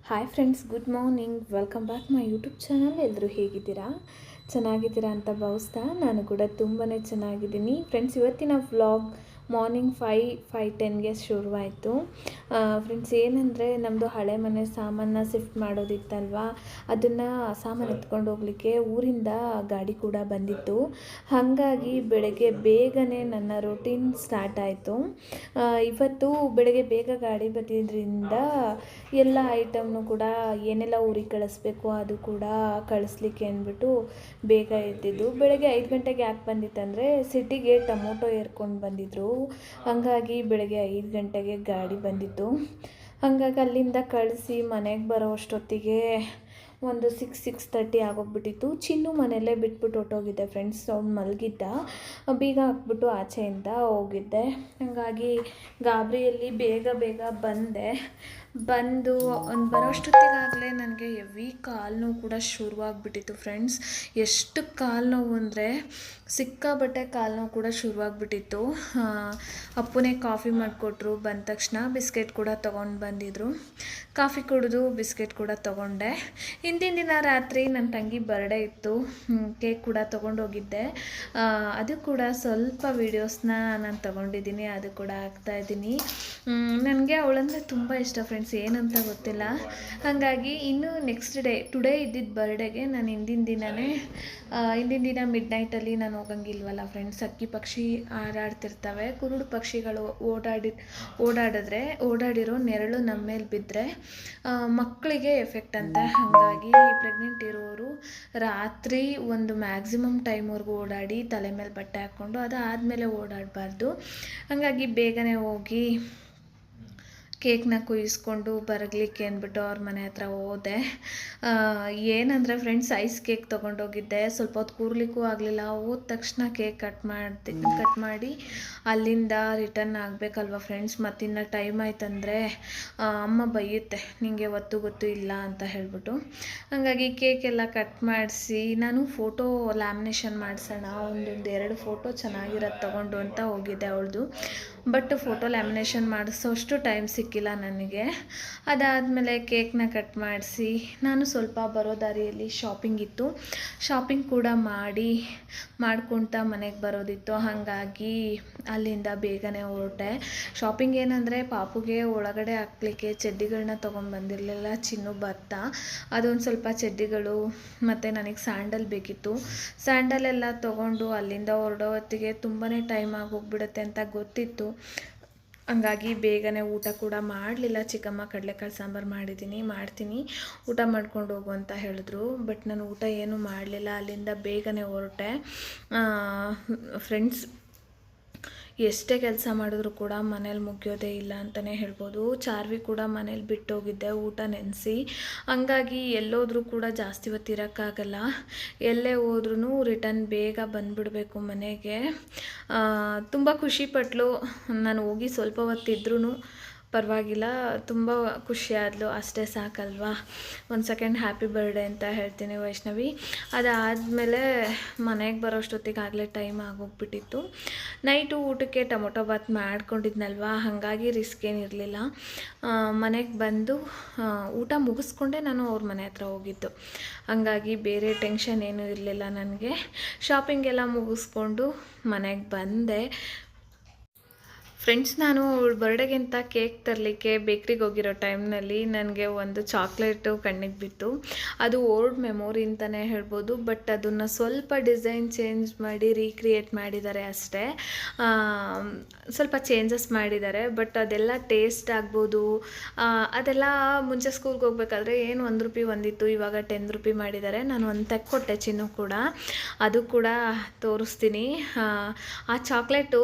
Hi friends, good morning. Welcome back my YouTube channel. ಎಲ್ಲರೂ ಹೇಗಿದ್ದೀರಾ? ಚೆನ್ನಾಗಿದ್ದೀರಾ ಅಂತ ಭಾವಿಸ್ತಾ ನಾನು ಕೂಡ ತುಂಬಾ ಚೆನ್ನಾಗಿದ್ದೀನಿ. ಫ್ರೆಂಡ್ಸ್, ಇವತ್ತಿನ ವ್ಲಾಗ್ ಮಾರ್ನಿಂಗ್ 5:10ಗೆ ಶುರುವಾಯಿತು. ಫ್ರೆಂಡ್ಸ್, ಏನಂದರೆ ನಮ್ಮದು ಹಳೆ ಮನೆ ಸಾಮಾನ ಶಿಫ್ಟ್ ಮಾಡೋದಿತ್ತಲ್ವ, ಅದನ್ನು ಸಾಮಾನು ಎತ್ಕೊಂಡು ಹೋಗಲಿಕ್ಕೆ ಊರಿಂದ ಗಾಡಿ ಕೂಡ ಬಂದಿತ್ತು. ಹಾಗಾಗಿ ಬೆಳಗ್ಗೆ ಬೇಗನೆ ನನ್ನ ರೂಟೀನ್ ಸ್ಟಾರ್ಟ್ ಆಯಿತು. ಇವತ್ತು ಬೆಳಗ್ಗೆ ಬೇಗ ಗಾಡಿ ಬಂದಿದ್ದರಿಂದ ಎಲ್ಲ ಐಟಮ್ನು ಕೂಡ ಏನೆಲ್ಲ ಊರಿಗೆ ಕಳಿಸ್ಬೇಕು ಅದು ಕೂಡ ಕಳಿಸ್ಲಿಕ್ಕೆ ಅಂದ್ಬಿಟ್ಟು ಬೇಗ ಎದ್ದಿದ್ದು. ಬೆಳಗ್ಗೆ 5 ಗಂಟೆಗೆ ಯಾಕೆ ಬಂದಿತ್ತಂದರೆ ಸಿಟಿಗೆ ಟೊಮೊಟೊ ಏರ್ಕೊಂಡು ಬಂದಿದ್ದರು. ಹಾಗಾಗಿ ಬೆಳಗ್ಗೆ 5 ಗಂಟೆಗೆ ಗಾಡಿ ಬಂದಿತ್ತು. ಹಾಗಾಗಿ ಅಲ್ಲಿಂದ ಕಳಿಸಿ ಮನೆಗೆ ಬರೋ ಅಷ್ಟೊತ್ತಿಗೆ ಒಂದು 6:30 ಆಗೋಗ್ಬಿಟ್ಟಿತ್ತು. ಚಿನ್ನು ಮನೆಯಲ್ಲೇ ಬಿಟ್ಬಿಟ್ಟು ಹೊಟ್ಟೋಗಿದ್ದೆ ಫ್ರೆಂಡ್ಸ್. ಅವ್ನು ಮಲಗಿದ್ದ, ಬೀಗ ಹಾಕ್ಬಿಟ್ಟು ಆಚೆಯಿಂದ ಹೋಗಿದ್ದೆ. ಹಾಗಾಗಿ ಗಾಬರಿಯಲ್ಲಿ ಬೇಗ ಬಂದು ಬರೋಷ್ಟೊತ್ತಿಗಾಗಲೇ ನನಗೆ ಹೆವಿ ಕಾಲು ನೋವು ಕೂಡ ಶುರುವಾಗ್ಬಿಟ್ಟಿತ್ತು ಫ್ರೆಂಡ್ಸ್. ಎಷ್ಟು ಕಾಲು ನೋವು ಅಂದರೆ ಸಿಕ್ಕಾಬಟ್ಟೆ ಕಾಲು ನೋವು ಕೂಡ ಶುರುವಾಗ್ಬಿಟ್ಟಿತ್ತು. ಅಪ್ಪನೇ ಕಾಫಿ ಮಾಡಿಕೊಟ್ರು. ಬಂದ ತಕ್ಷಣ ಬಿಸ್ಕೆಟ್ ಕೂಡ ತೊಗೊಂಡು ಬಂದಿದ್ರು. ಕಾಫಿ ಕುಡಿದು ಬಿಸ್ಕೆಟ್ ಕೂಡ ತೊಗೊಂಡೆ. ಹಿಂದಿನ ದಿನ ರಾತ್ರಿ ನನ್ನ ತಂಗಿ ಬರ್ಡೇ ಇತ್ತು. ಕೇಕ್ ಕೂಡ ತೊಗೊಂಡೋಗಿದ್ದೆ. ಅದು ಕೂಡ ಸ್ವಲ್ಪ ವೀಡಿಯೋಸ್ನ ನಾನು ತೊಗೊಂಡಿದ್ದೀನಿ, ಅದು ಕೂಡ ಹಾಕ್ತಾಯಿದ್ದೀನಿ. ನನಗೆ ಅವಳಂದರೆ ತುಂಬ ಇಷ್ಟ ಫ್ರೆಂಡ್ಸ್, ಏನಂತ ಗೊತ್ತಿಲ್ಲ. ಹಾಗಾಗಿ ಇನ್ನು ನೆಕ್ಸ್ಟ್ ಡೇ ಟುಡೇ ಇದ್ದಿದ್ದ ಬರ್ಡೇಗೆ ನಾನು ಹಿಂದಿನ ದಿನ ಮಿಡ್ ನೈಟಲ್ಲಿ ನಾನು ಹೋಗಂಗಿಲ್ವಲ್ಲ ಫ್ರೆಂಡ್ಸ್. ಹಕ್ಕಿ ಪಕ್ಷಿ ಹಾರಾಡ್ತಿರ್ತವೆ. ಕುರುಡು ಪಕ್ಷಿಗಳು ಓಡಾಡಿರೋ ನೆರಳು ನಮ್ಮ ಮೇಲೆ ಬಿದ್ದರೆ ಮಕ್ಕಳಿಗೆ ಎಫೆಕ್ಟ್ ಅಂತ. ಹಾಗಾಗಿ ಪ್ರೆಗ್ನೆಂಟ್ ಇರೋರು ರಾತ್ರಿ ಒಂದು ಮ್ಯಾಕ್ಸಿಮಮ್ ಟೈಮ್ವರೆಗೂ ಓಡಾಡಿ ತಲೆ ಮೇಲೆ ಬಟ್ಟೆ ಹಾಕ್ಕೊಂಡು ಅದಾದಮೇಲೆ ಓಡಾಡಬಾರ್ದು. ಹಾಗಾಗಿ ಬೇಗನೆ ಹೋಗಿ ಕೇಕ್ನ ಕುಯ್ಸ್ಕೊಂಡು ಬರಲಿಕ್ಕೆ ಅಂದ್ಬಿಟ್ಟು ಅವ್ರ ಮನೆ ಹತ್ರ ಹೋದೆ. ಏನಂದರೆ ಫ್ರೆಂಡ್ಸ್, ಐಸ್ ಕೇಕ್ ತೊಗೊಂಡೋಗಿದ್ದೆ. ಸ್ವಲ್ಪ ಹೊತ್ತು ಕೂರ್ಲಿಕ್ಕೂ ಆಗಲಿಲ್ಲ. ಹೋದ ತಕ್ಷಣ ಕೇಕ್ ಕಟ್ ಮಾಡಿ ಅಲ್ಲಿಂದ ರಿಟರ್ನ್ ಆಗಬೇಕಲ್ವ ಫ್ರೆಂಡ್ಸ್. ಮತ್ತಿನ್ನು ಟೈಮ್ ಆಯ್ತಂದರೆ ಅಮ್ಮ ಬೈಯುತ್ತೆ, ನಿಮಗೆ ಗೊತ್ತು ಇಲ್ಲ ಅಂತ ಹೇಳ್ಬಿಟ್ಟು. ಹಾಗಾಗಿ ಕೇಕ್ ಎಲ್ಲ ಕಟ್ ಮಾಡಿಸಿ ನಾನು ಫೋಟೋ ಲ್ಯಾಮಿನೇಷನ್ ಮಾಡಿಸೋಣ, ಒಂದೊಂದು 2 ಫೋಟೋ ಚೆನ್ನಾಗಿರೋದು ತೊಗೊಂಡು ಅಂತ ಹೋಗಿದ್ದೆ ಅವಳದು. ಬಟ್ ಫೋಟೋ ಲ್ಯಾಮಿನೇಷನ್ ಮಾಡಿಸೋಷ್ಟು ಟೈಮ್ ಸಿಕ್ಕಿಲ್ಲ ನನಗೆ. ಅದಾದಮೇಲೆ ಕೇಕ್ನ ಕಟ್ ಮಾಡಿಸಿ ನಾನು ಸ್ವಲ್ಪ ಬರೋ ದಾರಿಯಲ್ಲಿ ಶಾಪಿಂಗ್ ಕೂಡ ಮಾಡ್ಕೊಳ್ತಾ ಮನೆಗೆ ಬರೋದಿತ್ತು. ಹಾಗಾಗಿ ಅಲ್ಲಿಂದ ಬೇಗನೆ ಹೊರಟೆ. ಶಾಪಿಂಗ್ ಏನಂದರೆ ಪಾಪುಗೆ ಒಳಗಡೆ ಹಾಕ್ಲಿಕ್ಕೆ ಚಡ್ಡಿಗಳನ್ನ ತೊಗೊಂಡ್ಬಂದಿರಲಿಲ್ಲ. ಚಿನ್ನು ಭತ್ತ ಅದೊಂದು ಸ್ವಲ್ಪ ಚಡ್ಡಿಗಳು ಮತ್ತು ನನಗೆ ಸ್ಯಾಂಡಲ್ ಬೇಕಿತ್ತು. ಸ್ಯಾಂಡಲ್ ಎಲ್ಲ ತೊಗೊಂಡು ಅಲ್ಲಿಂದ ಹೊರಡೋ ಹೊತ್ತಿಗೆ ತುಂಬಾ ಟೈಮ್ ಆಗೋಗ್ಬಿಡುತ್ತೆ ಅಂತ ಗೊತ್ತಿತ್ತು. ಹಂಗಾಗಿ ಬೇಗನೆ ಊಟ ಕೂಡ ಮಾಡಲಿಲ್ಲ. ಚಿಕ್ಕಮ್ಮ ಕಡಲೆಕಾಳು ಸಾಂಬಾರು ಮಾಡ್ತೀನಿ, ಊಟ ಮಾಡ್ಕೊಂಡು ಹೋಗು ಅಂತ ಹೇಳಿದ್ರು. ಬಟ್ ನಾನು ಊಟ ಏನೂ ಮಾಡಲಿಲ್ಲ. ಅಲ್ಲಿಂದ ಬೇಗನೆ ಹೊರಟೆ. ಫ್ರೆಂಡ್ಸ್, ಎಷ್ಟೇ ಕೆಲಸ ಮಾಡಿದ್ರು ಕೂಡ ಮನೇಲಿ ಮುಗಿಯೋದೇ ಇಲ್ಲ ಅಂತಲೇ ಹೇಳ್ಬೋದು. ಚಾರ್ವಿ ಕೂಡ ಮನೇಲಿ ಬಿಟ್ಟೋಗಿದ್ದೆ ಊಟ ನೆನೆಸಿ. ಹಂಗಾಗಿ ಎಲ್ಲೋದ್ರೂ ಕೂಡ ಜಾಸ್ತಿ ಹೊತ್ತು ಇರೋಕ್ಕಾಗಲ್ಲ. ಎಲ್ಲೇ ಹೋದ್ರೂ ರಿಟರ್ನ್ ಬೇಗ ಬಂದುಬಿಡಬೇಕು ಮನೆಗೆ. ತುಂಬ ಖುಷಿಪಟ್ಲು. ನಾನು ಹೋಗಿ ಸ್ವಲ್ಪ ಹೊತ್ತಿದ್ರೂ ಪರವಾಗಿಲ್ಲ, ತುಂಬ ಖುಷಿಯಾದ್ಲು. ಅಷ್ಟೇ ಸಾಕಲ್ವಾ. ಒಂದು ಸೆಕೆಂಡ್ ಹ್ಯಾಪಿ ಬರ್ಡೇ ಅಂತ ಹೇಳ್ತೀನಿ ವೈಷ್ಣವಿ. ಅದಾದಮೇಲೆ ಮನೆಗೆ ಬರೋಷ್ಟೊತ್ತಿಗಾಗಲೇ ಟೈಮ್ ಆಗೋಗ್ಬಿಟ್ಟಿತ್ತು. ನೈಟು ಊಟಕ್ಕೆ ಟೊಮೊಟೊ ಬಾತ್ ಮಾಡ್ಕೊಂಡಿದ್ನಲ್ವ, ಹಾಗಾಗಿ ರಿಸ್ಕ್ ಏನಿರಲಿಲ್ಲ. ಮನೆಗೆ ಬಂದು ಊಟ ಮುಗಿಸ್ಕೊಂಡೆ ನಾನು ಅವ್ರ ಮನೆ ಹತ್ರ ಹೋಗಿದ್ದು. ಹಾಗಾಗಿ ಬೇರೆ ಟೆನ್ಷನ್ ಏನೂ ಇರಲಿಲ್ಲ ನನಗೆ. ಶಾಪಿಂಗ್ ಎಲ್ಲ ಮುಗಿಸ್ಕೊಂಡು ಮನೆಗೆ ಬಂದೆ. ಫ್ರೆಂಡ್ಸ್, ನಾನು ಅವಳ ಬರ್ಡೇಗೆ ಅಂತ ಕೇಕ್ ತರಲಿಕ್ಕೆ ಬೇಕ್ರಿಗೆ ಹೋಗಿರೋ ಟೈಮ್ನಲ್ಲಿ ನನಗೆ ಒಂದು ಚಾಕ್ಲೇಟು ಕಣ್ಣಿಗೆ ಬಿತ್ತು. ಅದು ಓಲ್ಡ್ ಮೆಮೊರಿ ಅಂತಲೇ ಹೇಳ್ಬೋದು. ಬಟ್ ಅದನ್ನು ಸ್ವಲ್ಪ ಡಿಸೈನ್ ಚೇಂಜ್ ಮಾಡಿ ರೀಕ್ರಿಯೇಟ್ ಮಾಡಿದ್ದಾರೆ ಅಷ್ಟೇ. ಸ್ವಲ್ಪ ಚೇಂಜಸ್ ಮಾಡಿದ್ದಾರೆ. ಬಟ್ ಅದೆಲ್ಲ ಟೇಸ್ಟ್ ಆಗ್ಬೋದು. ಅದೆಲ್ಲ ಮುಂಚೆ ಸ್ಕೂಲ್ಗೆ ಹೋಗ್ಬೇಕಾದ್ರೆ ಏನು 1 ರೂಪಾಯಿ ಒಂದಿತ್ತು, ಇವಾಗ 10 ರೂಪಾಯಿ ಮಾಡಿದ್ದಾರೆ. ನಾನು ಒಂದು ತೆಕ್ಕೊಟ್ಟೆ ಚಿನ್ನು ಕೂಡ, ಅದು ಕೂಡ ತೋರಿಸ್ತೀನಿ. ಆ ಚಾಕ್ಲೇಟು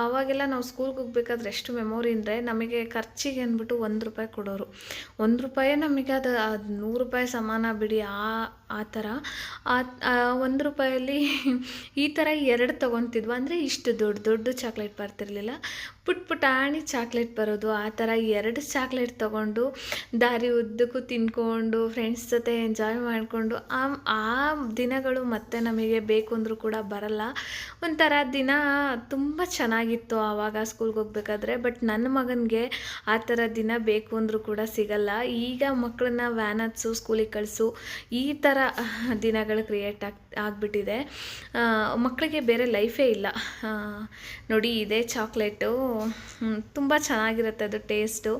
ಆವಾಗೆಲ್ಲ ನಾವು ಸ್ಕೂಲ್ಗೆ ಹೋಗ್ಬೇಕಾದ್ರೆ ಎಷ್ಟು ಮೆಮೊರಿ ಅಂದರೆ, ನಮಗೆ ಖರ್ಚಿಗೆ ಅಂದ್ಬಿಟ್ಟು 1 ರೂಪಾಯಿ ಕೊಡೋರು. 1 ರೂಪಾಯೇ ನಮಗೆ ಅದು 100 ರೂಪಾಯಿ ಸಮಾನ ಬಿಡಿ. ಆ ಥರ 1 ರೂಪಾಯಲ್ಲಿ ಈ ಥರ 2 ತೊಗೊತಿದ್ವು. ಅಂದರೆ ಇಷ್ಟು ದೊಡ್ಡ ಚಾಕ್ಲೇಟ್ ಬರ್ತಿರ್ಲಿಲ್ಲ, ಪುಟಾಣಿ ಚಾಕ್ಲೇಟ್ ಬರೋದು. ಆ ಥರ 2 ಚಾಕ್ಲೇಟ್ ತೊಗೊಂಡು ದಾರಿ ಉದ್ದಕ್ಕೂ ತಿನ್ಕೊಂಡು ಫ್ರೆಂಡ್ಸ್ ಜೊತೆ ಎಂಜಾಯ್ ಮಾಡಿಕೊಂಡು ಆ ದಿನಗಳು ಮತ್ತೆ ನಮಗೆ ಬೇಕು ಅಂದರೂ ಕೂಡ ಬರಲ್ಲ. ಒಂಥರ ದಿನ ತುಂಬ ಚೆನ್ನಾಗಿತ್ತು ಆವಾಗ. ಸ್ಕೂಲ್ಗೆ ಹೋಗ್ಬೇಕಾದ್ರೆ. ಬಟ್ ನನ್ನ ಮಗನಿಗೆ ಆ ಥರ ದಿನ ಬೇಕು ಅಂದರೂ ಕೂಡ ಸಿಗಲ್ಲ. ಈಗ ಮಕ್ಕಳನ್ನ ವ್ಯಾನ್ ಹತ್ಸು, ಸ್ಕೂಲಿಗೆ ಕಳಿಸು, ಈ ಥರ ದಿನಗಳು ಕ್ರಿಯೇಟ್ ಆಗಿಬಿಟ್ಟಿದೆ. ಮಕ್ಕಳಿಗೆ ಬೇರೆ ಲೈಫೇ ಇಲ್ಲ. ನೋಡಿ, ಇದೇ ಚಾಕ್ಲೇಟು ತುಂಬ ಚೆನ್ನಾಗಿರುತ್ತೆ ಅದು ಟೇಸ್ಟು.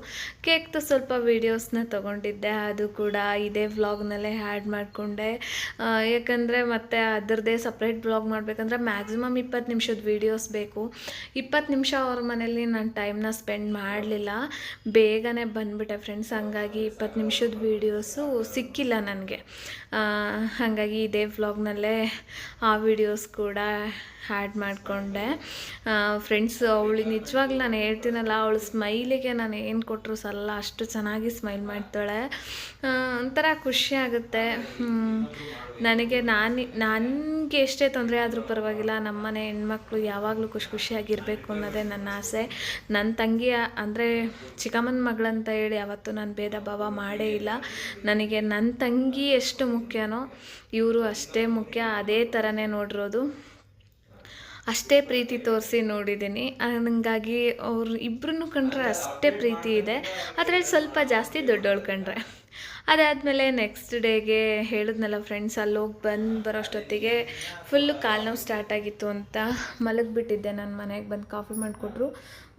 ಕೇಕ್ದು ಸ್ವಲ್ಪ ವೀಡಿಯೋಸ್ನ ತೊಗೊಂಡಿದ್ದೆ, ಅದು ಕೂಡ ಇದೇ ವ್ಲಾಗ್ನಲ್ಲೇ ಆ್ಯಡ್ ಮಾಡಿಕೊಂಡೆ. ಯಾಕಂದರೆ ಮತ್ತೆ ಅದರದ್ದೇ ಸಪ್ರೇಟ್ ವ್ಲಾಗ್ ಮಾಡಬೇಕಂದ್ರೆ ಮ್ಯಾಕ್ಸಿಮಮ್ 20 ನಿಮಿಷದ ವೀಡಿಯೋಸ್ ಬೇಕು. 20 ನಿಮಿಷ ಅವ್ರ ಮನೇಲಿ ನಾನು ಟೈಮ್ನ ಸ್ಪೆಂಡ್ ಮಾಡಲಿಲ್ಲ, ಬೇಗನೆ ಬಂದುಬಿಟ್ಟೆ ಫ್ರೆಂಡ್ಸ್. ಹಂಗಾಗಿ 20 ನಿಮಿಷದ ವೀಡಿಯೋಸು ಸಿಕ್ಕಿಲ್ಲ ನನಗೆ. ಹಾಗಾಗಿ ಇದೇ ವ್ಲಾಗ್ನಲ್ಲೇ ಆ ವಿಡಿಯೋಸ್ ಕೂಡ ಆ್ಯಡ್ ಮಾಡಿಕೊಂಡೆ ಫ್ರೆಂಡ್ಸ್. ಅವಳು ನಿಜವಾಗ್ಲೂ ನಾನು ಹೇಳ್ತೀನಲ್ಲ, ಅವಳು ಸ್ಮೈಲಿಗೆ ನಾನು ಏನು ಕೊಟ್ಟರು ಸಲ್ಲ, ಅಷ್ಟು ಚೆನ್ನಾಗಿ ಸ್ಮೈಲ್ ಮಾಡ್ತಾಳೆ. ಒಂಥರ ಖುಷಿ ಆಗುತ್ತೆ ನನಗೆ. ನನಗೆ ಎಷ್ಟೇ ತೊಂದರೆ ಆದರೂ ಪರವಾಗಿಲ್ಲ, ನಮ್ಮನೆ ಹೆಣ್ಮಕ್ಳು ಯಾವಾಗಲೂ ಖುಷಿಯಾಗಿರಬೇಕು ಅನ್ನೋದೇ ನನ್ನ ಆಸೆ. ನನ್ನ ತಂಗಿ ಅಂದರೆ ಚಿಕ್ಕಮ್ಮನ ಮಗಳಂತ ಹೇಳಿ ಯಾವತ್ತೂ ನಾನು ಭೇದ ಭಾವ ಮಾಡೇ ಇಲ್ಲ. ನನಗೆ ನನ್ನ ತಂಗಿ ಎಷ್ಟು ಮುಖ್ಯನೋ ಇವರು ಅಷ್ಟೇ ಮುಖ್ಯ. ಅದೇ ಥರನೇ ನೋಡಿರೋದು, ಅಷ್ಟೇ ಪ್ರೀತಿ ತೋರಿಸಿ ನೋಡಿದ್ದೀನಿ. ಹಂಗಾಗಿ ಅವ್ರು ಇಬ್ಬರನ್ನು ಕಂಡ್ರೆ ಅಷ್ಟೇ ಪ್ರೀತಿ ಇದೆ. ಅದರಲ್ಲಿ ಸ್ವಲ್ಪ ಜಾಸ್ತಿ ದೊಡ್ಡವಳು ಕಂಡ್ರೆ. ಅದಾದಮೇಲೆ ನೆಕ್ಸ್ಟ್ ಡೇಗೆ ಹೇಳಿದ್ನಲ್ಲ ಫ್ರೆಂಡ್ಸ್, ಅಲ್ಲೋಗಿ ಬರೋಷ್ಟೊತ್ತಿಗೆ ಫುಲ್ಲು ಕಾಲು ನೋವು ಸ್ಟಾರ್ಟ್ ಆಗಿತ್ತು ಅಂತ ಮಲಗಿಬಿಟ್ಟಿದ್ದೆ. ನನ್ನ ಮನೆಗೆ ಬಂದು ಕಾಫಿ ಮಾಡಿಕೊಟ್ರು,